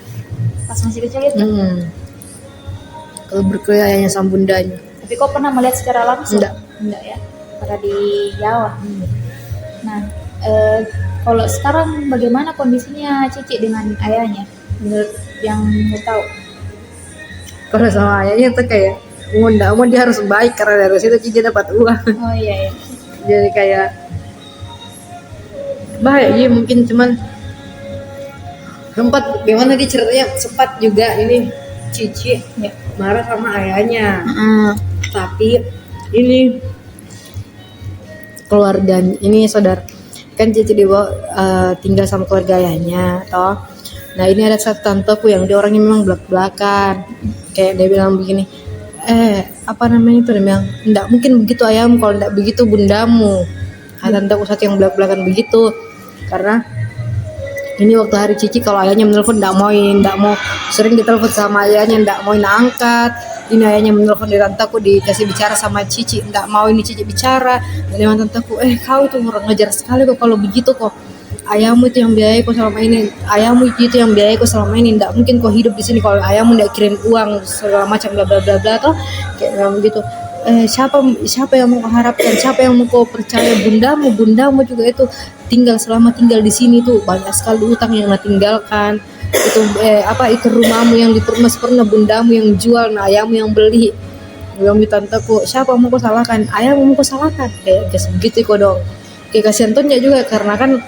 Pas masih kecil itu? Kalau berkelahi ayahnya sama bundanya. Tapi kok pernah melihat secara langsung? Enggak ya, pada di Jawa. Nah, kalau sekarang bagaimana kondisinya Cici dengan ayahnya? Menurut yang mau tahu? Kalau sama ayahnya tuh kayak mau dia harus baik karena dari situ Cici dapat uang. Oh iya. Jadi kayak baik ya mungkin cuman sempat gimana dia ceritanya sempat juga ini Cici Ya. marah sama ayahnya. Tapi ini keluarga ini saudara kan Cici dibawa tinggal sama keluarga ayahnya toh. Nah ini ada satu tanteku yang dia orangnya memang belak-belakan kayak dia bilang begini apa namanya itu dia bilang enggak mungkin begitu ayahmu kalau enggak begitu bundamu. Tanteku satu yang belak-belakan begitu karena ini waktu hari Cici kalau ayahnya menelpon enggak mau sering ditelepon sama ayahnya enggak mau angkat. Ini ayahnya menelpon di tanteku dikasih bicara sama Cici enggak mau ini Cici bicara dan emang tanteku kau itu kurang ngajar sekali kok kalau begitu kok ayahmu itu yang biayai kok selama ini ayahmu itu yang biayai kok selama ini enggak mungkin kok hidup di sini kalau ayahmu enggak kirim uang segala macam bla bla bla bla toh kayak memang begitu. Siapa yang mau kau harapkan, siapa yang mau kau percaya bundamu juga itu selama tinggal di sini tuh banyak sekali utang yang tinggalkan itu itu rumahmu yang pernah bundamu yang jual nah ayahmu yang beli bilang di tanteku siapa mau kau salahkan ayahmu mau kau salahkan kayak begitu kok dong kayak kasihan Tonya juga karena kan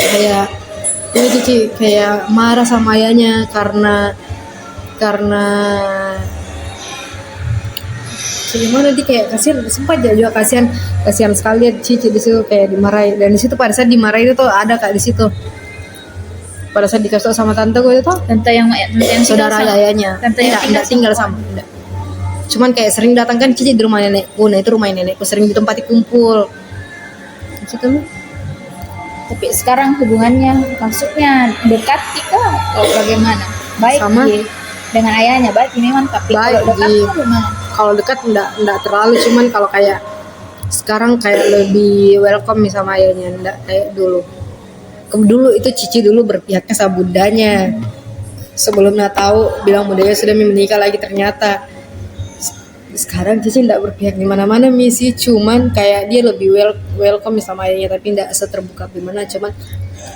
kayak ini Cici kayak marah sama ayahnya karena gimana dia kayak kasihan sempat juga kasihan sekali Cici di situ kayak dimarahi dan di situ pada saat dimarahi itu tuh ada kak di situ pada saat dikasih sama tante gue itu Tante yang saudara ayahnya tante yang enggak tinggal sama enggak. Cuman kayak sering datang kan Cici di rumah nenekku nah itu rumah nenekku sering ditempati kumpul gitu. Tapi sekarang hubungannya maksudnya dekat kah atau bagaimana? Baik Sama. Dengan ayahnya baik ini memang tapi Baik, kalau dekat gimana? kalau dekat enggak terlalu cuman kalau kayak sekarang kayak lebih welcome nih sama ayahnya enggak kayak dulu. Dulu itu Cici dulu berpihaknya sama bundanya. Sebelumnya tahu bilang bundanya sudah menikah lagi ternyata. Sekarang Cici enggak berpihak di mana-mana misi cuman kayak dia lebih welcome sama ayahnya tapi enggak seterbuka gimana cuman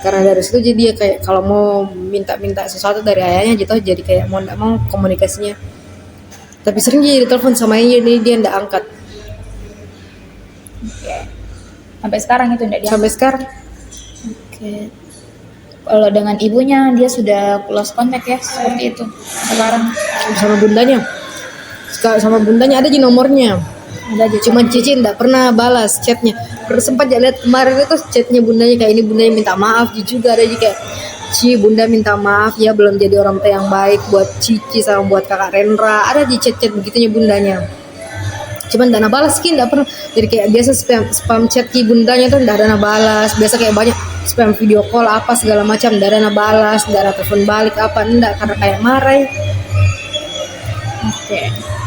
karena dari situ jadi dia kayak kalau mau minta sesuatu dari ayahnya gitu jadi kayak mau enggak mau komunikasinya. Tapi sering dia ditelepon sama ayahnya jadi dia enggak angkat. Sampai sekarang itu enggak dia. Sampai sekarang. Oke. Kalau dengan ibunya dia sudah close contact ya seperti itu. Sekarang Sama bundanya. Sama bundanya ada di nomornya. ada aja Cuman Cici enggak pernah balas chatnya. Sempat ya lihat kemarin itu chatnya bundanya kayak ini bundanya minta maaf juga ada aja kayak bunda minta maaf ya belum jadi orang tua yang baik buat Cici sama buat kakak Rendra ada di chat begitunya bundanya. Cuman dana balas Ki enggak pernah. Jadi kayak biasa spam chat Ki bundanya tuh enggak dana balas. Biasa kayak banyak spam video call apa segala macam enggak dana balas, enggak ada telepon balik apa enggak karena kayak marah. Oke.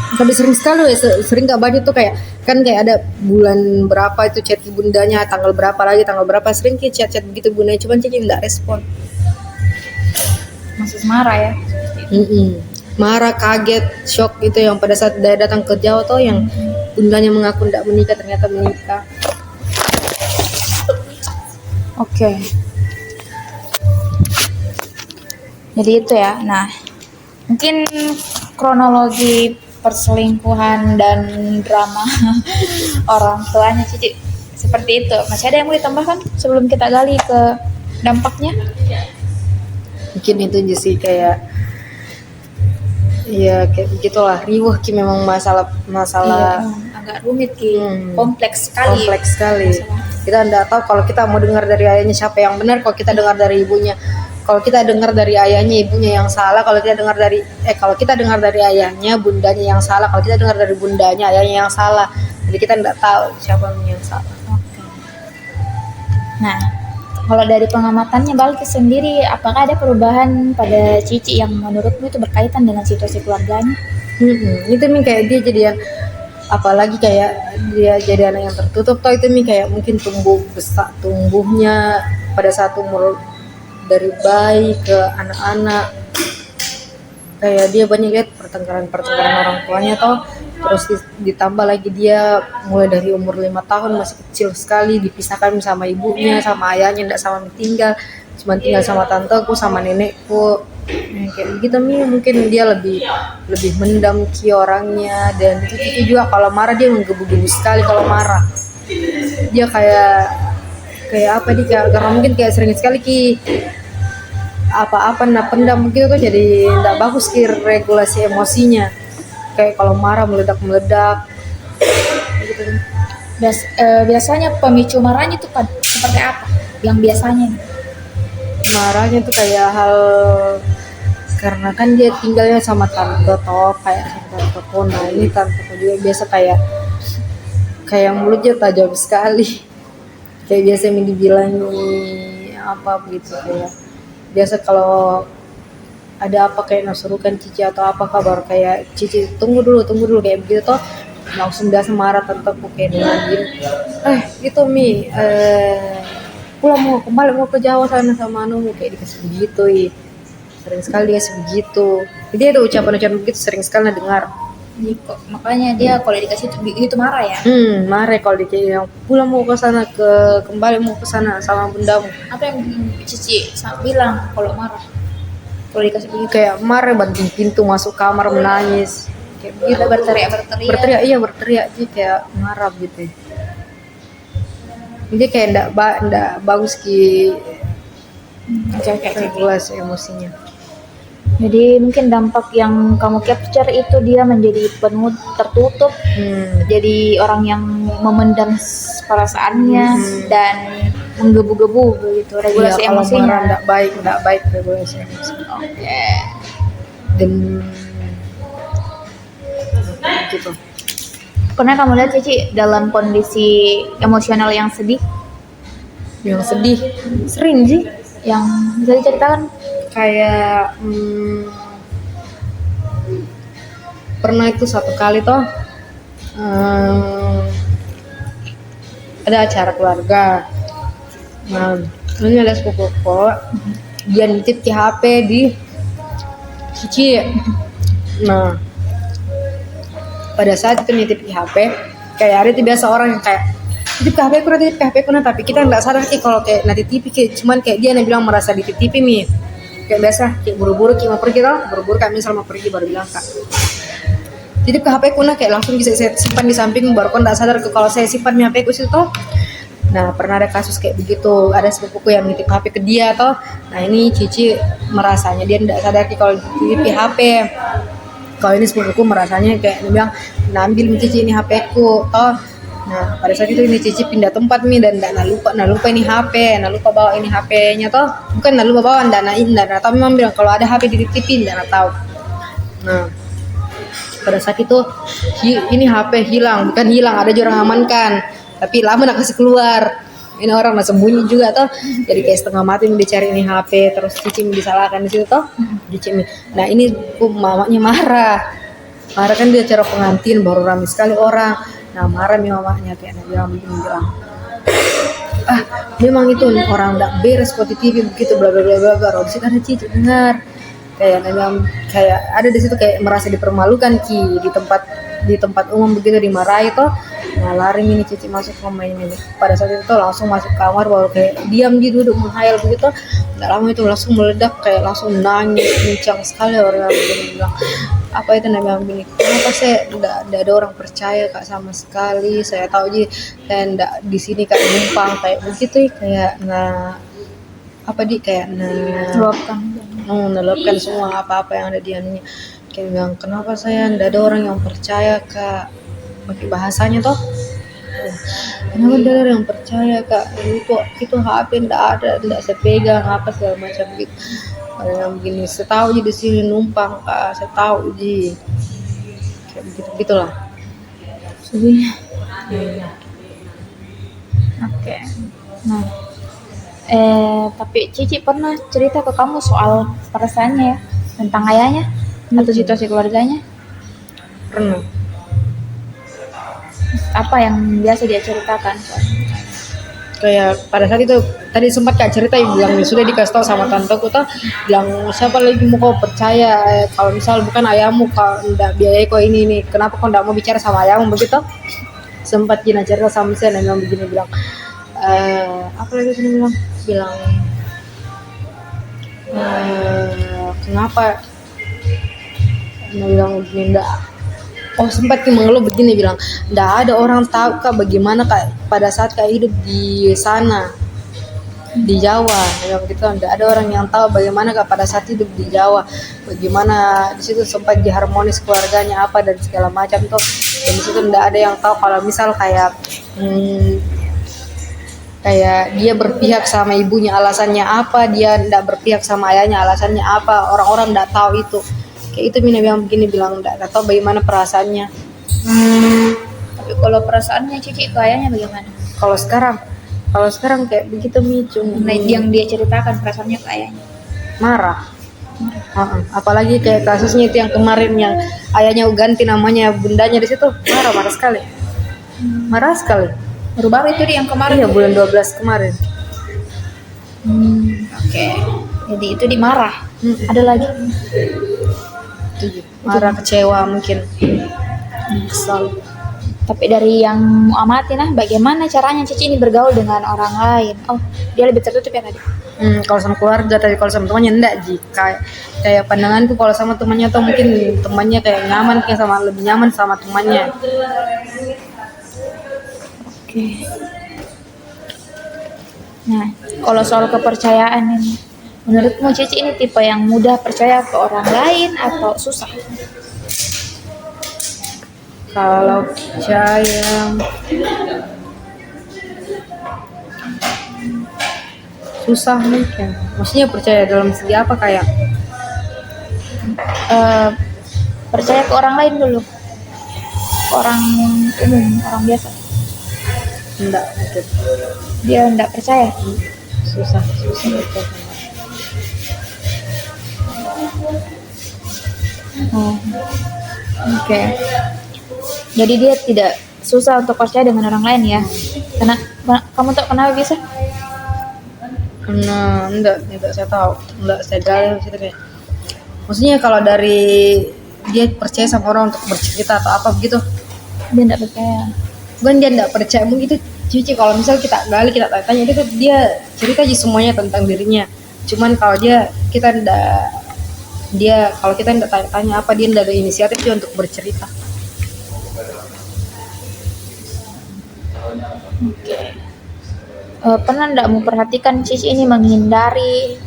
Tapi sering sekali sering gak banyak tuh kayak kan kayak ada bulan berapa itu chat bundanya tanggal berapa sering kayak chat begitu bundanya cuman Cici nggak respon. Masih marah ya. Marah kaget shock gitu yang pada saat dia datang ke Jawa tuh yang bundanya mengaku tidak menikah ternyata menikah. Oke. Jadi itu ya. Nah, mungkin kronologi perselingkuhan dan drama orang tuanya Cici seperti itu. Masih ada yang mau ditambahkan sebelum kita gali ke dampaknya? Mungkin itu aja sih kayak Iya kayak begitulah, riuh ki memang masalah Iya, emang agak rumit Ki. Kompleks sekali. kompleks sekali. masalah. Kita nggak tahu kalau kita mau dengar dari ayahnya siapa yang benar, kalau kita dengar dari ibunya. Kalau kita dengar dari ayahnya, ibunya yang salah. Kalau kita dengar dari ayahnya, bundanya yang salah. Kalau kita dengar dari bundanya, ayahnya yang salah. Jadi kita nggak tahu siapa yang salah. Oke. Nah, kalau dari pengamatannya Balkis sendiri, apakah ada perubahan pada Cici yang menurutmu itu berkaitan dengan situasi keluarganya? Itu nih kayak dia jadi yang, apalagi kayak dia jadi anak yang tertutup toh, itu nih kayak mungkin tumbuhnya pada saat umur dari bayi ke anak-anak, kayak dia banyak lihat pertengkaran orang tuanya toh, terus ditambah lagi dia mulai dari umur 5 tahun masih kecil sekali dipisahkan sama ibunya sama ayahnya, tidak sama tinggal, cuma tinggal sama tanteku sama nenekku. Kayak gitu nih, mungkin dia lebih mendam ki orangnya. Dan itu juga kalau marah dia menggebu-gebu sekali. Kalau marah dia kayak apa dia, karena mungkin kayak sering sekali ki apa-apa pendam gitu tuh, jadi tidak bagus ki regulasi emosinya. Kayak kalau marah meledak gitu. Biasanya pemicu marahnya itu seperti apa? Yang biasanya? Marahnya tuh kayak hal, karena kan dia tinggalnya sama tante toh, kayak sama tanteku. Nah ini tanteku juga biasa kayak mulutnya tajam sekali. Kayak biasa dibilangi apa begitu, kayak biasa kalau ada apa kayak nasurukan Cici atau apa kabar, kayak Cici tunggu dulu kayak begitu toh, langsung biasa marah tanteku kayak nangis. Itu pulang kembali ke Jawa sana sama anumu, kayak dikasih begitu sering sekali dikasih begitu. Jadi ada ucapan begitu sering sekali dengar. Jadi makanya dia kalau dikasih itu marah ya? Marah kalau dikasih yang pulang mau ke sana, kembali mau ke sana sama bundamu. Apa yang Cici bilang kalau marah? Kalau dikasih begitu? Kayak marah, banting pintu, masuk kamar menangis. Kayak begitu. Berteriak sih, kayak marah gitu. Dia kayak ndak bagus ki regulasi emosinya. Jadi mungkin dampak yang kamu capture itu dia menjadi penuh tertutup, jadi orang yang memendam perasaannya dan menggebu-gebu begitu regulasi emosinya. Ndak baik regulasi emosi. Oke. Dan gitu. Pernah kamu lihat Cici dalam kondisi emosional yang sedih? Yang sedih sering sih. Yang bisa diceritakan? Kayak pernah itu satu kali toh, ada acara keluarga. Nah ini ada sepupuku, dia nitip di HP di Cici. Nah pada saat itu nitip di HP, kayak ada biasa orang yang kayak titip ke HP ku, tapi kita nggak sadar kalau kayak nanti TV cuman kayak dia bilang merasa dititipi nih. Kayak biasa, kayak buru-buru kayak mau pergi tau, kayak misal mau pergi baru bilang kak titip ke HP ku, kayak langsung bisa saya simpan di samping, baru kau nggak sadar kalau saya simpan di HP ku situ toh. Nah pernah ada kasus kayak begitu, ada sepupuku yang nitip HP ke dia toh. Nah ini Cici merasanya dia nggak sadar kalau dititip HP. Kalau ini sepupuku merasanya kayak dia bilang, nah ambil Cici ini HP ku toh. Nah pada saat itu ini Cici pindah tempat nih dan nggak lupa ini HP, nggak lupa bawa ini HP-nya toh, bukan nggak lupa bawa, nggak tahu, memang bilang kalau ada HP dititipin, nggak tahu. Nah pada saat itu ini HP hilang, bukan hilang, ada orang amankan, tapi lama nak kasih keluar. Ini orang masih sembunyi juga toh, jadi kayak setengah mati dicari ini HP, terus Cici disalahkan di situ toh. Nah ini mamanya marah kan dia acara pengantin baru ramai sekali orang. Nah marah nih mamanya kayak bilang memang itu orang nggak beres kok di TV begitu bla bla bla bla. Di situ ada Cici dengar kayak ada di situ kayak merasa dipermalukan ki di tempat umum begitu, dimarahi toh. Nah lari ini Cici masuk kamar ini. Pada saat itu langsung masuk kamar, baru kayak diam gitu duduk menghayal begitu. Nggak lama itu langsung meledak, kayak langsung nangis kencang sekali. Orang bilang apa itu namanya begini, kenapa saya tidak ada orang percaya kak sama sekali, saya tahu aja saya tidak di sini kak numpang kayak begitu, kayak meluapkan semua apa-apa yang ada di anunya, Kayak bilang, kenapa saya ndak ada orang yang percaya kak, pakai bahasanya toh. Kenapa ndak ada orang yang percaya kak, itu HP ndak ada, ndak saya pegang apa segala macam gitu. Ada yang begini, saya tahu di sini numpang kak, saya tahu kayak begitu gitulah. Suhunya. Oke. Nah, tapi Cici pernah cerita ke kamu soal perasaannya ya, tentang ayahnya atau situasi keluarganya? Pernah. Apa yang biasa dia ceritakan? Kayak pada saat itu tadi sempat kak cerita, ibu bilang sudah dikasih tahu sama tanteku tuh, bilang siapa lagi mau kau percaya, kalau misal bukan ayahmu kau ndak biayai kau ini, kenapa kau ndak mau bicara sama ayahmu begitu. Sempat Gina cerita sama saya dan bilang begini, bilang apa lagi sini bilang kenapa, dia bilang begini, ndak. Oh sempat mengeluh begini, bilang ndak ada orang tahu kak bagaimana kak pada saat kak hidup di sana di Jawa, ya begitu, ndak ada orang yang tahu bagaimana kak pada saat hidup di Jawa, bagaimana di situ sempat diharmonis keluarganya apa dan segala macam tuh. Dan di situ ndak ada yang tahu kalau misal kayak kayak dia berpihak sama ibunya alasannya apa, dia ndak berpihak sama ayahnya alasannya apa, orang-orang ndak tahu itu. Kayak itu Mina bilang begini, bilang nggak tahu bagaimana perasaannya. Tapi kalau perasaannya Cici ke ayahnya bagaimana? Kalau sekarang kayak begitu micu. Nah, yang dia ceritakan perasaannya ke ayahnya. Marah. Apalagi kayak kasusnya itu yang kemarin yang ayahnya ganti namanya bundanya di situ, marah sekali. Marah sekali. Baru itu dia yang kemarin. Iya, bulan 12 kemarin. Oke. Jadi itu dimarah. Ada lagi? Marah, kecewa mungkin, kesal. Tapi dari yang amati bagaimana caranya Cici ini bergaul dengan orang lain? Oh, dia lebih tertutup ya tadi. Kalau sama keluarga, tapi kalau sama temannya enggak kayak pandanganku kalau sama temannya tuh mungkin temannya kayak nyaman, kayak lebih nyaman sama temannya. Oke. Nah, kalau soal kepercayaan ini, menurutmu Cici ini tipe yang mudah percaya ke orang lain atau susah? Kalau percaya susah mungkin. Maksudnya percaya dalam segi apa, kayak Percaya ke orang lain dulu. Orang umum, orang biasa. enggak mungkin. Dia enggak percaya. Susah percaya. Oke. Jadi dia tidak susah untuk percaya dengan orang lain ya. Karena kamu tahu kenapa bisa? Karena enggak saya tahu, enggak saya gali situ kayak. Maksudnya kalau dari dia percaya sama orang untuk bercerita atau apa begitu, Dia enggak percaya. bukan dia enggak percaya, mungkin itu Cici kalau misal kita gali, kita tanya itu dia cerita aja semuanya tentang dirinya. Cuman kalau kita enggak tanya apa, dia enggak ada inisiatif dia untuk bercerita. Oke. Pernah enggak memperhatikan Cici ini menghindari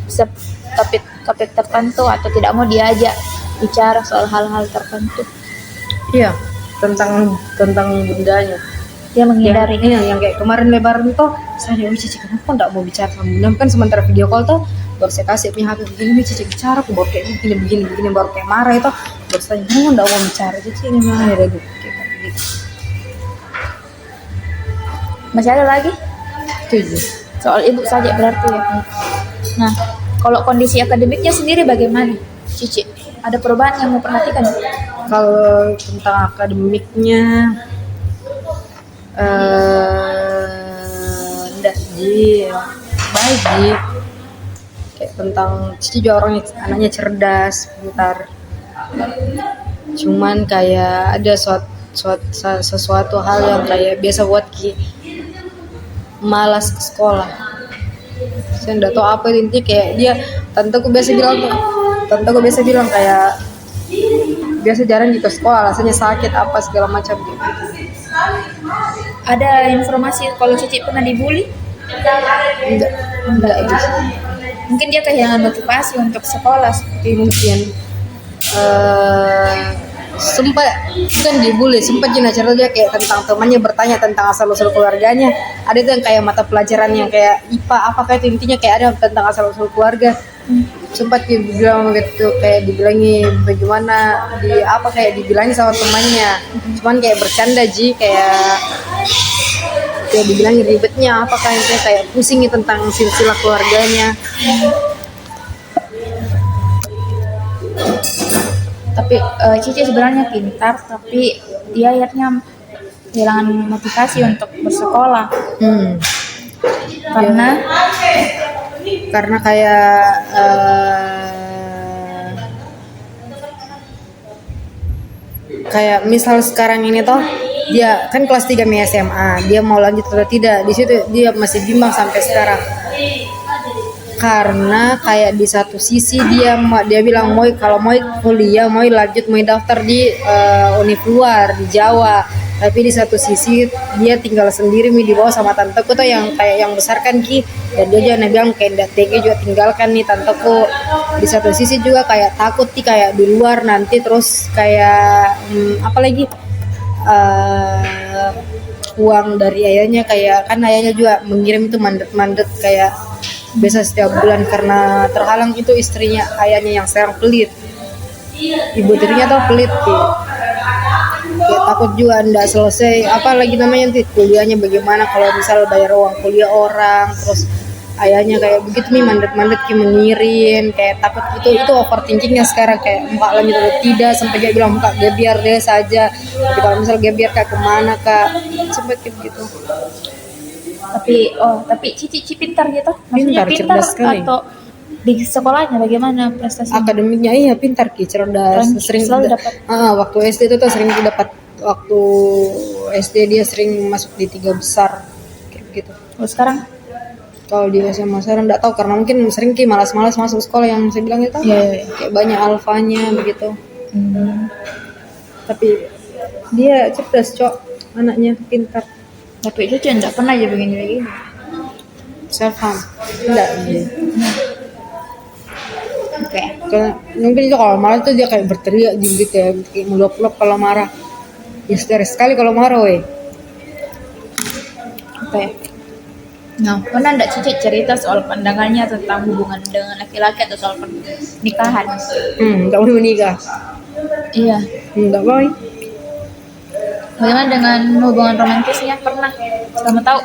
topik tertentu atau tidak mau diajak bicara soal hal-hal tertentu? Iya, tentang bundanya. Dia menghindari. Yang kayak kemarin lebaran itu, saya Cici kenapa enggak mau bicara sama bunda, kan sementara video call tuh baru saya kasih punya HP begini, Cici bicara, aku baru kayak begini baru kayak marah itu, baru saya kenapa enggak mau bicara, Cici ini mana ya gitu. Masih ada lagi? Itu Soal ibu saja berarti ya. Nah, kalau kondisi akademiknya sendiri bagaimana, Cici? Ada perubahan yang mau perhatikan? Kalau tentang akademiknya, enggak baik kayak tentang Cici juga anaknya cerdas, pintar. Cuman kayak ada sesuatu hal yang kayak biasa buat malas ke sekolah. Saya enggak tahu apa itu, intinya kayak dia, tanteku biasa bilang kayak biasa jarang ke sekolah, alasannya sakit apa segala macam gitu. Ada informasi kalau Cici pernah dibully? Enggak gitu. Mungkin dia kehilangan motivasi untuk sekolah seperti itu. Mungkin sempat bukan dibully, sempat Jina cerita dia kayak tentang temannya bertanya tentang asal usul keluarganya. Ada tuh yang kayak mata pelajaran yang kayak IPA apakah itu intinya kayak ada tentang asal usul keluarga. Sempat dia bilang gitu, kayak dibilangi bagaimana di apa kayak dibilangi sama temannya, cuman kayak bercanda kayak dibilang ribetnya apakah itu kayak pusing tentang silsilah keluarganya. Tapi Cici sebenarnya pintar, tapi dia akhirnya kehilangan motivasi untuk bersekolah karena Karena kayak kayak misal sekarang ini toh dia kan kelas 3 nih SMA, dia mau lanjut atau tidak, di situ dia masih bimbang sampai sekarang. Karena kayak di satu sisi dia bilang kalau mau kuliah, mau lanjut, mau daftar di univ luar di Jawa, tapi di satu sisi dia tinggal sendiri di bawah sama tanteku tuh yang kayak yang besarkan ki, dan dia juga bilang kayak ndak tega juga tinggalkan nih tanteku. Di satu sisi juga kayak takut nih kayak di luar nanti terus kayak apalagi uang dari ayahnya, kayak kan ayahnya juga mengirim itu mandet kayak biasa setiap bulan, karena terhalang itu istrinya ayahnya yang sekarang pelit, ibu tirinya tuh pelit kayak takut juga ndak selesai apalagi namanya nanti kuliahnya bagaimana kalau misal bayar uang kuliah orang, terus ayahnya kayak begitu nih mandet mengirim, kayak takut itu overthinkingnya sekarang kayak mbak lanjut atau tidak, sampai dia bilang mbak biar deh saja, tapi kalau misal biar kak kemana kak, sempat gitu. Tapi Cici pintar gitu, maksudnya pintar cerdas sekali. atau di sekolahnya bagaimana prestasinya? Akademiknya iya pintar ki, cerdas, sering selalu dapat. waktu SD itu tuh sering dapat, waktu SD dia sering masuk di 3 besar kayak gitu. Sekarang Kalau di SMA sekarang nggak tahu, karena mungkin sering ki malas-malas masuk sekolah yang saya bilang itu, kayak banyak alfanya begitu. Tapi dia cerdas anaknya pintar. tapi itu enggak pernah aja begini. Self harm enggak dia. Oke. Karena mungkin itu kalau marah tuh dia kayak berteriak gitu ya, kayak meluap-luap kalau marah. Histeris sekali kalau marah weh. Oke. Nah, pernah enggak Cici cerita soal pandangannya tentang hubungan dengan laki-laki atau soal pernikahan? Enggak mau menikah. Iya. Enggak mau. Bagaimana dengan hubungan romantisnya? Pernah? Kamu tahu?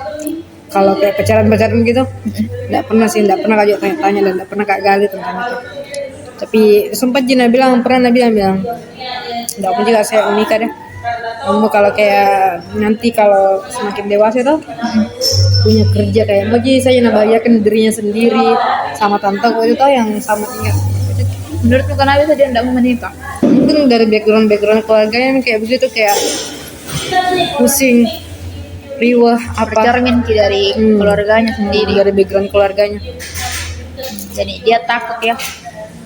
Kalau kayak pacaran gitu, enggak pernah kak tanya dan enggak pernah kak gali tentang itu. Tapi sempat Jina bilang, enggak pun juga saya menikah deh. Kamu kalau kayak nanti kalau semakin dewasa tuh punya kerja kayak mau saya bahagiakan dirinya sendiri sama tanteku itu tuh yang sama ingat. Menurutmu kenapa dia tidak mau menikah? Mungkin dari background keluarganya kayak begitu, kayak pusing, riwah apa. Cermin dari keluarganya sendiri. Dari background keluarganya. Jadi dia takut ya.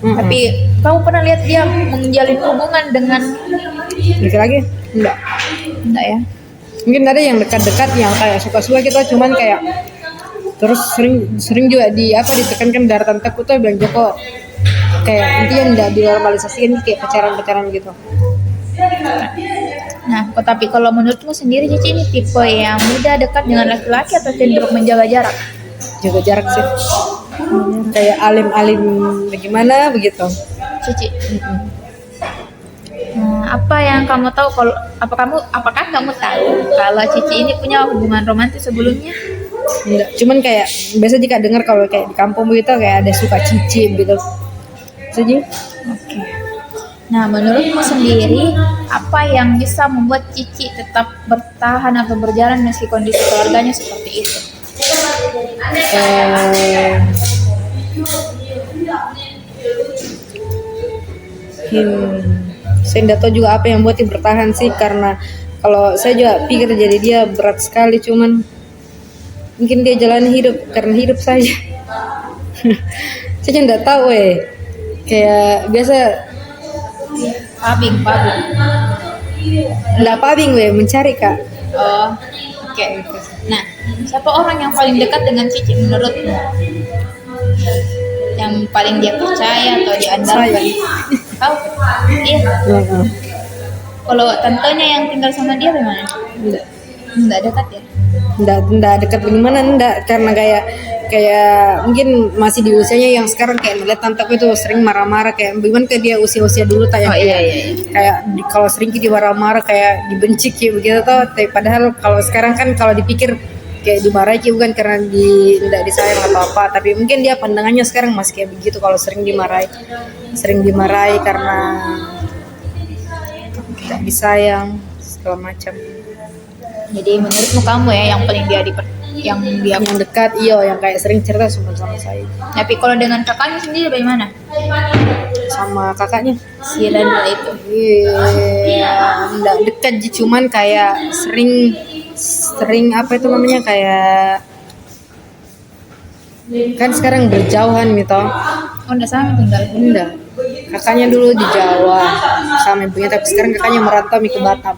Tapi kamu pernah lihat dia menjalin hubungan dengan laki-lagi? Enggak ya. Mungkin ada yang dekat-dekat yang kayak suka-suka gitu, cuman kayak terus sering juga ditekankan dari tanteku tuh bilang Joko kayak intinya enggak dinormalisasikan kayak pacaran gitu. Nah, tapi kalau menurutmu sendiri Cici ini tipe yang mudah dekat dengan laki-laki atau cenderung menjaga jarak? Jaga jarak sih. Kayak alim-alim bagaimana begitu. Cici. Nah, apa yang kamu tahu apakah kamu tahu kalau Cici ini punya hubungan romantis sebelumnya? Enggak, cuman kayak biasa jika dengar kalau kayak di kampung begitu kayak ada suka Cici gitu. Saja. Oke. Nah, menurutmu sendiri apa yang bisa membuat Cici tetap bertahan atau berjalan meski kondisi keluarganya seperti itu? Saya tidak tahu juga apa yang buat dia bertahan sih, karena kalau saya juga pikir jadi dia berat sekali, cuman mungkin dia jalani hidup karena hidup saja. Saya tidak tahu kayak biasa Pabing. nggak pabing mencari kak. Oh, oke. Nah, siapa orang yang paling dekat dengan Cici menurutmu? Yang paling dia percaya atau diandalkan? Saya. Tahu? Iya. Heeh. Kalau tantenya yang tinggal sama dia gimana? Enggak. Enggak dekat ya? Enggak dekat bagaimana, enggak, karena kayak mungkin masih di usianya yang sekarang kayak ngeliat tanteku itu sering marah-marah kayak bagaimana kayak dia usia dulu tanya Iya. kayak kalau sering dia marah-marah kayak dibenci kayak begitu tuh, tapi padahal kalau sekarang kan kalau dipikir kayak dimarahi kayak bukan karena tidak disayang atau apa, tapi mungkin dia pandangannya sekarang masih kayak begitu kalau sering dimarahi karena tidak disayang segala macam. Jadi menurutmu kamu ya yang paling yang dia. Yang dekat yang kayak sering cerita sama saya. Tapi kalau dengan kakaknya sendiri bagaimana? Sama kakaknya Si Rendra itu. enggak dekat cuman kayak sering apa itu namanya, kayak kan sekarang berjauhan gitu. Oh, enggak sama tinggal. Enggak, kakaknya dulu di Jawa sama ibunya, tapi sekarang kakaknya merantau ke Batam.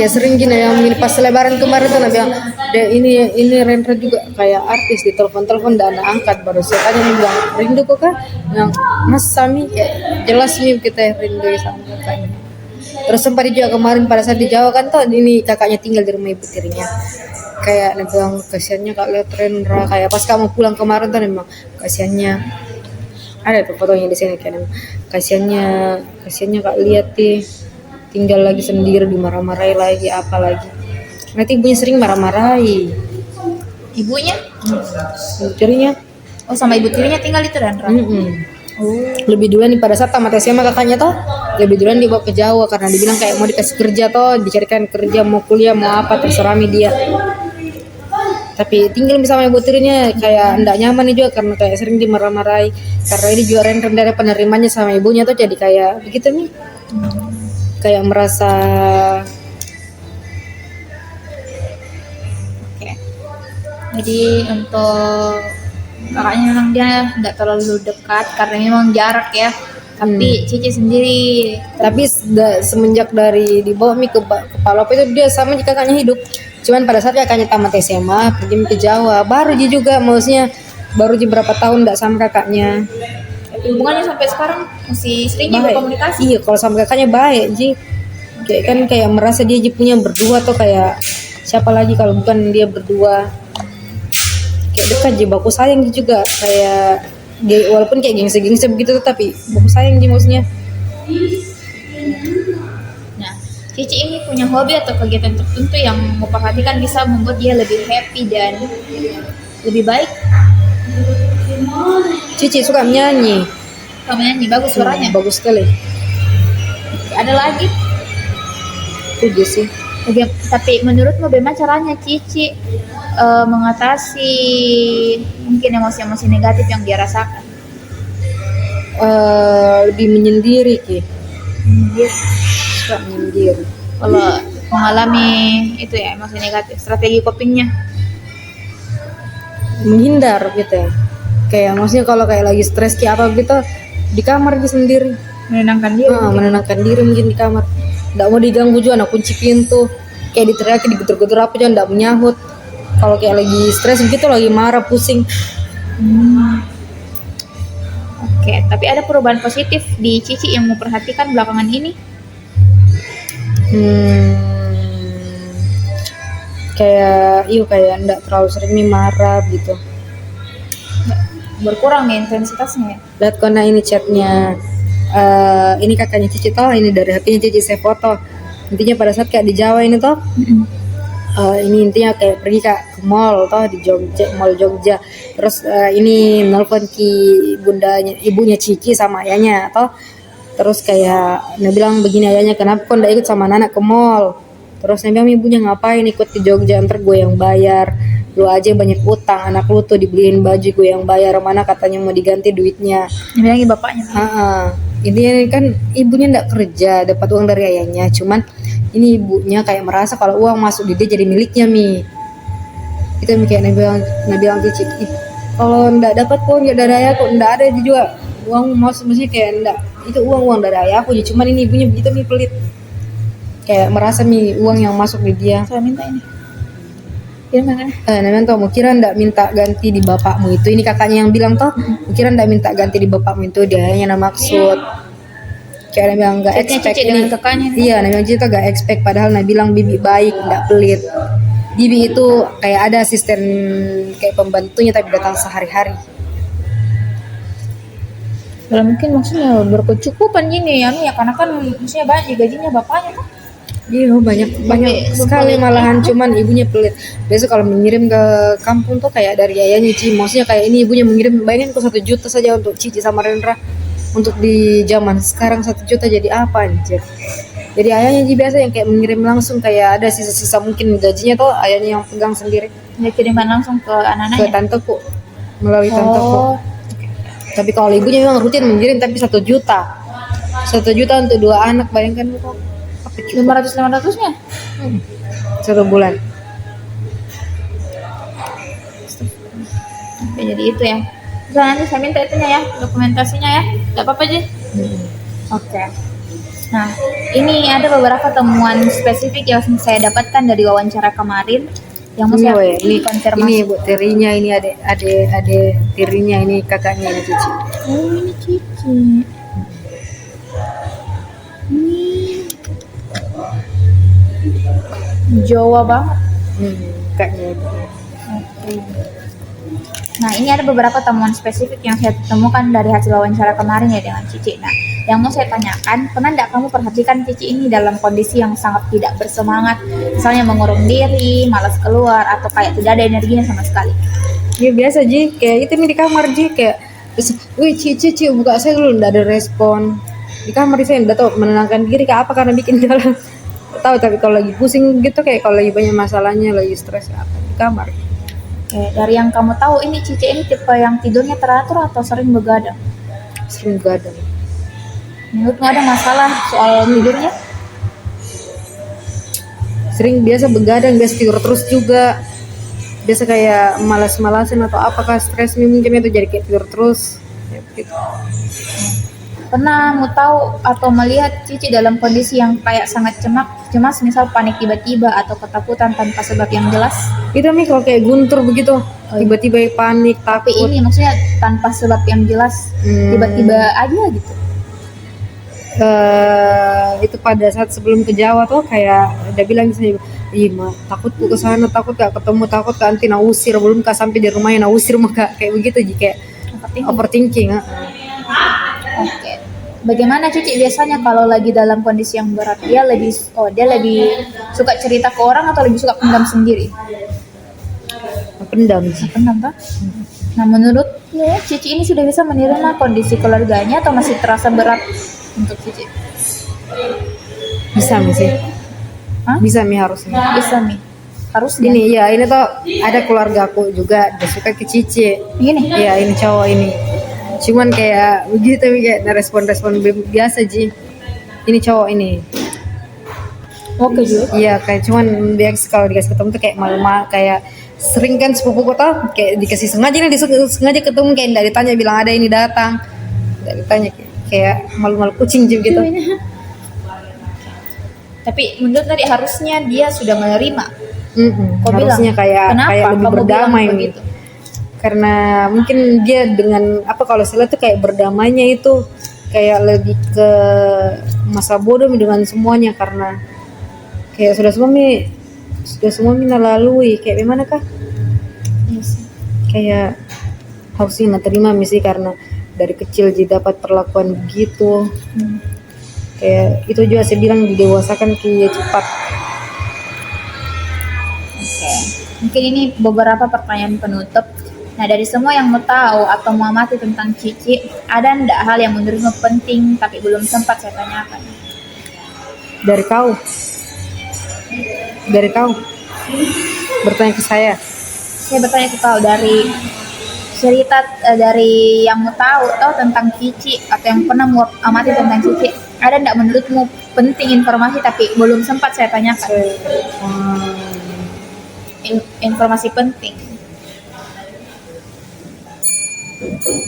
Ya sering gini yang pas lebaran kemarin tuh Nabi bilang, ini Rendra juga kayak artis, di telepon dan angkat, baru sekali dia bilang rindu kok kak, yang Mas Sami kayak jelas nih kita rindu sama kakaknya. Terus sempat juga kemarin pada saat di Jawa kan tuh ini kakaknya tinggal di rumah ibu tirinya, kayak dia bilang kasiannya kak lihat Rendra, kayak pas kamu pulang kemarin tuh dia bilang kasiannya, ada tuh fotonya di sini kan, kasiannya kak lihat tinggal lagi sendiri, dimarah-marahi lagi apa lagi. Nanti ibunya sering marah-marahi. Ibunya? Ibu tirinya. Oh, sama ibu tirinya tinggal itu Rendra. Oh. Lebih duluan pada saat tamat SMA kakaknya toh, lebih duluan dibawa ke Jawa karena dibilang kayak mau dikasih kerja toh, dicarikan kerja, mau kuliah mau apa terserah dia. Tapi tinggal sama ibu tirinya kayak ndak nyaman juga karena kayak sering dimarah-marahi. Karena ini juga rendah penerimanya sama ibunya tuh jadi kayak begitu nih. Kayak merasa Jadi untuk kakaknya memang dia nggak terlalu dekat karena memang jarak ya. Tapi Cici sendiri. Tapi semenjak dari dibawa ke Palopo itu dia sama kakaknya hidup. Cuman pada saat kakaknya tamat SMA pergi ke Jawa, baru dia juga maksudnya baru berapa tahun nggak sama kakaknya. Hubungannya sampai sekarang masih sering juga komunikasi. Iya, kalau sama kakaknya baik Ji. Kayak merasa dia punya berdua tuh, kayak siapa lagi kalau bukan dia berdua. Kayak dekat Ji, baku sayang Ji juga, kayak dia walaupun kayak gengsi begitu tuh, tapi baku sayang Ji maksudnya. Nah, Cici ini punya hobi atau kegiatan tertentu yang memperhatikan bisa membuat dia lebih happy dan lebih baik. Cici suka menyanyi. Kamu nyanyi bagus suaranya. Bagus sekali. Ada lagi? Itu sih. Tapi menurutmu bagaimana caranya Cici mengatasi mungkin emosi-emosi negatif yang dia rasakan? Lebih menyendiri Ki. Suka menyendiri. Kalau mengalami itu ya emosi negatif, strategi copingnya menghindar gitu ya. Kayak maksudnya kalau kayak lagi stres kayak apa gitu, di kamar dia sendiri. menenangkan diri. Menenangkan diri mungkin di kamar. Nggak mau diganggu juga, nak kunci pintu. Kayak diteriaki, digetur-getur apa juga nggak menyahut. Kalau kayak lagi stres begitu, lagi marah, pusing. Oke, tapi ada perubahan positif di Cici yang memperhatikan belakangan ini? Kayak nggak terlalu sering nih marah gitu. Berkurang nih intensitasnya ya? Lihat karena ini chatnya, ini kakaknya Cici toh, ini dari HP-nya Cici saya foto. Intinya pada saat kayak di Jawa ini toh, ini intinya kayak pergi ke mall toh di Mall Jogja. Terus ini nelfon ki ibunya Cici sama ayahnya toh. Terus kayak dia bilang begini ayahnya, kenapa kok nggak ikut sama anak ke mall? Terus dia bilang ibunya ngapain ikut ke Jogja, ntar gue yang bayar. Lu aja banyak utang, anak lu tuh dibeliin baju gue yang bayar, mana katanya mau diganti duitnya. Bilangin bapaknya. Intinya kan ibunya nggak kerja, dapat uang dari ayahnya. Cuman ini ibunya kayak merasa kalau uang masuk di dia jadi miliknya Itu kayak bilang Cici, kalau nggak dapat uang dari ayahku, nggak ada juga uang masuk, maksudnya kayak nggak, itu uang dari ayahku. Cuman ini ibunya begitu pelit, kayak merasa uang yang masuk di dia. Saya minta ini. Gimana? Namanya tuh mau kira ndak minta ganti di bapakmu itu, ini kakaknya yang bilang toh, mau kira ndak minta ganti di bapakmu itu, dia yang maksud kayak dia bilang nggak Maksudnya expect Cici ini. dengan kakaknya nih? Iya, namanya Cici tuh nggak expect, padahal nah bilang bibi baik ndak pelit. Bibi itu kayak ada asisten kayak pembantunya tapi datang sehari-hari. Kalau mungkin maksudnya berkecukupan gini ya, karena kan maksudnya banyak gajinya bapaknya kan. Iya banyak Tapi sekali malahan, cuman ibunya pelit. Biasa kalau mengirim ke kampung tuh kayak dari ayahnya Cici, maksudnya kayak ini ibunya mengirim, bayangin kok 1 juta saja untuk Cici sama Rendra. Untuk di zaman sekarang 1 juta jadi apa anjir. Jadi ayahnya Cici biasa yang kayak mengirim langsung, kayak ada sisa-sisa mungkin gajinya tuh ayahnya yang pegang sendiri Dia kiriman langsung ke ke anak-anaknya. tanteku, melalui tanteku. Oh, Tapi kalau ibunya memang rutin mengirim, tapi 1 juta 1 juta untuk 2 anak, bayangkan kok. 500-500-nya. 1 bulan. Oke, jadi itu ya. Terus nanti saya minta itunya ya, dokumentasinya ya. Gak apa-apa aja. Oke. Nah, ini ada beberapa temuan spesifik yang saya dapatkan dari wawancara kemarin yang mau Ini saya woy, ini konfirmasi. buat tirinya, ini ade tirinya, ini kakaknya, ini Cici. Oh, ini Cici. Jawa banget. Kakaknya. Oke. Nah, ini ada beberapa temuan spesifik yang saya temukan dari hasil wawancara kemarin ya dengan Cici. Nah, yang mau saya tanyakan, pernah nggak kamu perhatikan Cici ini dalam kondisi yang sangat tidak bersemangat, misalnya mengurung diri, malas keluar, atau kayak tidak ada energinya sama sekali? Ya biasa Ji, kayak itu nih di kamar Ji, kayak terus, wih Cici buka saya dulu, nggak ada respon. Di kamar saya udah tau menenangkan diri, kayak apa karena bikin jalan. Tahu, tapi kalau lagi pusing gitu, kayak kalau lagi banyak masalahnya, lagi stres apa di kamar. Dari yang kamu tahu, ini Cici ini tipe yang tidurnya teratur atau sering begadang? Sering begadang. Menurutmu ada masalah soal tidurnya? Sering biasa begadang, biasa tidur terus juga. Biasa kayak malas-malasan atau apakah stres mungkin itu jadi kayak tidur terus. Ya, gitu. Pernah mau tahu atau melihat Cici dalam kondisi yang kayak sangat cemas, misal panik tiba-tiba atau ketakutan tanpa sebab yang jelas? Itu nih kalau kayak guntur begitu, tiba-tiba panik, Tapi takut. ini maksudnya tanpa sebab yang jelas, tiba-tiba aja gitu. Itu pada saat sebelum ke Jawa tuh kayak udah bilang saya, takut ku ke sana, takut gak ketemu, takut gak nanti nausir, belum kah sampai di rumahnya nausir maka kayak begitu Ji, kayak overthinking. Oke. Bagaimana Cici biasanya kalau lagi dalam kondisi yang berat? Dia lebih suka cerita ke orang atau lebih suka pendam sendiri? Pendam sih. Pendam kan? Nah, menurutmu Cici ini sudah bisa menerima kondisi keluarganya atau masih terasa berat untuk Cici? Bisa Mi sih. Hah? Bisa Mi harusnya. Bisa nih. Harus Ini ya, ini tuh ada keluarga aku juga dia suka ke Cici. Ini. Iya, ini cowok ini. Cuman kayak begitu kayak respon biasa Ji. Ini cowok ini. Oke juga. Iya, kayak cuman biasa kalau dikasih ketemu tuh kayak malu-malu, kayak sering kan sepupu kota kayak dikasih sengaja sengaja ketemu kayak enggak ditanya bilang ada ini datang. Enggak ditanya kayak malu-malu kucing juga gitu. Tapi menurut tadi harusnya dia sudah menerima. Kau Harusnya bilang, kayak kenapa lebih kamu berdamai bilang Mi. begitu? Karena mungkin dia dengan apa kalau saya lihat tuh kayak berdamainya itu kayak lebih ke masa bodoh dengan semuanya, karena kayak sudah semua lalui, kayak gimana kah? Yes. Kayak harusnya nggak terima misi karena dari kecil jadi dapat perlakuan begitu. Kayak itu juga saya bilang didewasakan kayak cepat. Oke. Mungkin ini beberapa pertanyaan penutup. Nah, dari semua yang mau tahu atau mau amati tentang Cici, ada ndak hal yang menurutmu penting tapi belum sempat saya tanyakan? Dari kau bertanya ke saya. Saya bertanya ke kau dari cerita dari yang mau tahu tentang Cici atau yang pernah mau amati tentang Cici, ada ndak menurutmu penting informasi tapi belum sempat saya tanyakan? Informasi penting.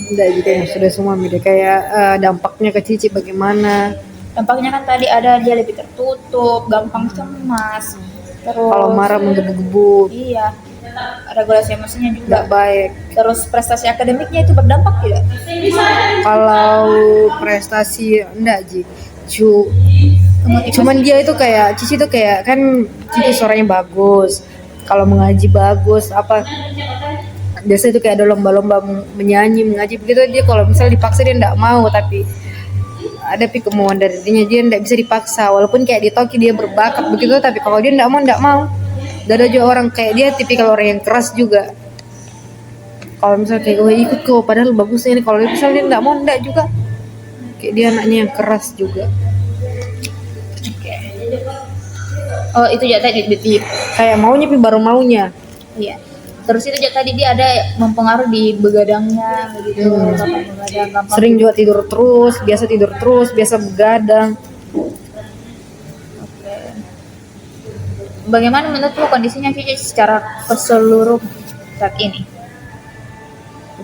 Enggak juga yang sudah semua mida kayak dampaknya ke Cici bagaimana. Dampaknya kan tadi ada dia lebih tertutup, gampang cemas, terus Kalau marah menggebu-gebu. iya, regulasi emosinya juga. Nggak baik. Terus prestasi akademiknya itu berdampak tidak? Kalau prestasi enggak Ji. Cuman dia itu kayak Cici tuh kayak kan Cici suaranya bagus. Kalau mengaji bagus apa biasa itu kayak ada lomba-lomba menyanyi mengaji begitu, dia kalau misalnya dipaksa dia enggak mau, tapi ada kemauan dari dia enggak bisa dipaksa, walaupun kayak di Toki dia berbakat begitu, tapi kalau dia enggak mau. Dan ada juga orang kayak dia tipikal orang yang keras juga. Kalau misalnya kayak gue ikut kok padahal bagusnya ini, kalau misalnya dia enggak mau enggak juga. Kayak dia anaknya yang keras juga. Oh itu ya tadi Kayak maunya tapi baru maunya. iya. Terus itu ya tadi dia ada mempengaruhi di begadangnya begitu, gampang begadang, gampang Sering juga tidur terus, biasa begadang. Bagaimana menurutmu kondisinya Cici secara keseluruhan saat ini?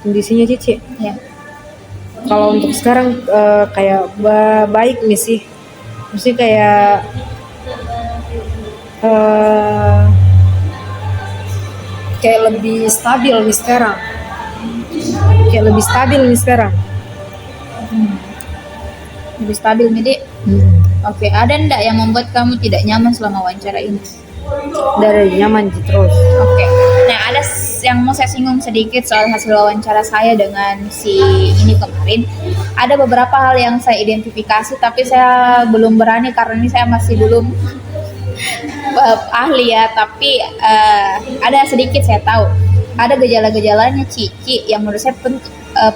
Kondisinya Cici. Ya. Kalau untuk sekarang kayak baik nih sih. Mesti kayak kayak lebih stabil nih sekarang. Lebih stabil Midi. Oke, ada ndak yang membuat kamu tidak nyaman selama wawancara ini? Dari nyaman Ji, terus. Oke. Nah, ada yang mau saya singgung sedikit soal hasil wawancara saya dengan si ini kemarin. Ada beberapa hal yang saya identifikasi, tapi saya belum berani karena ini saya masih belum ahli ya. Tapi ada sedikit saya tahu. Ada gejala-gejalanya Cici yang menurut saya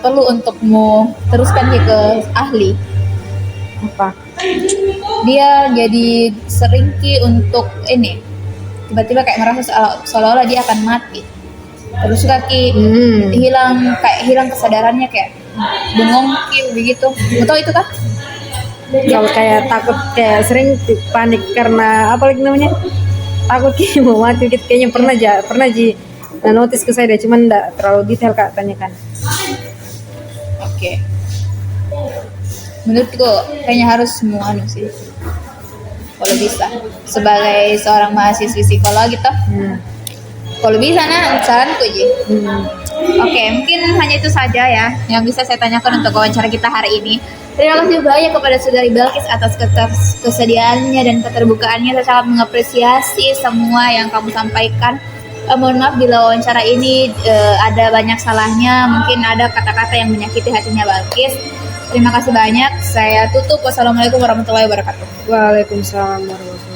perlu untukmu teruskan ke ahli. Apa? Dia jadi sering untuk ini tiba-tiba kayak merasa seolah-olah dia akan mati, terus kaki hilang kesadarannya, kayak bengong begitu. Betul itu kah? Kalau kayak takut, kayak sering panik karena apa lagi namanya, takut mau mati gitu. Kayaknya pernah Ji notice ke saya deh, cuman enggak terlalu detail Kak tanyakan. Oke. Menurutku kayaknya harus semua sih kalau bisa, sebagai seorang mahasiswi psikologi gitu. Kalau bisa saranku Ji. Oke, mungkin hanya itu saja ya yang bisa saya tanyakan untuk wawancara kita hari ini. Terima kasih banyak kepada Saudari Belkis atas kesediaannya dan keterbukaannya. Saya sangat mengapresiasi semua yang kamu sampaikan. Mohon maaf bila wawancara ini ada banyak salahnya, mungkin ada kata-kata yang menyakiti hatinya Belkis. Terima kasih banyak. Saya tutup. Wassalamualaikum warahmatullahi wabarakatuh. Waalaikumsalam warahmatullahi wabarakatuh.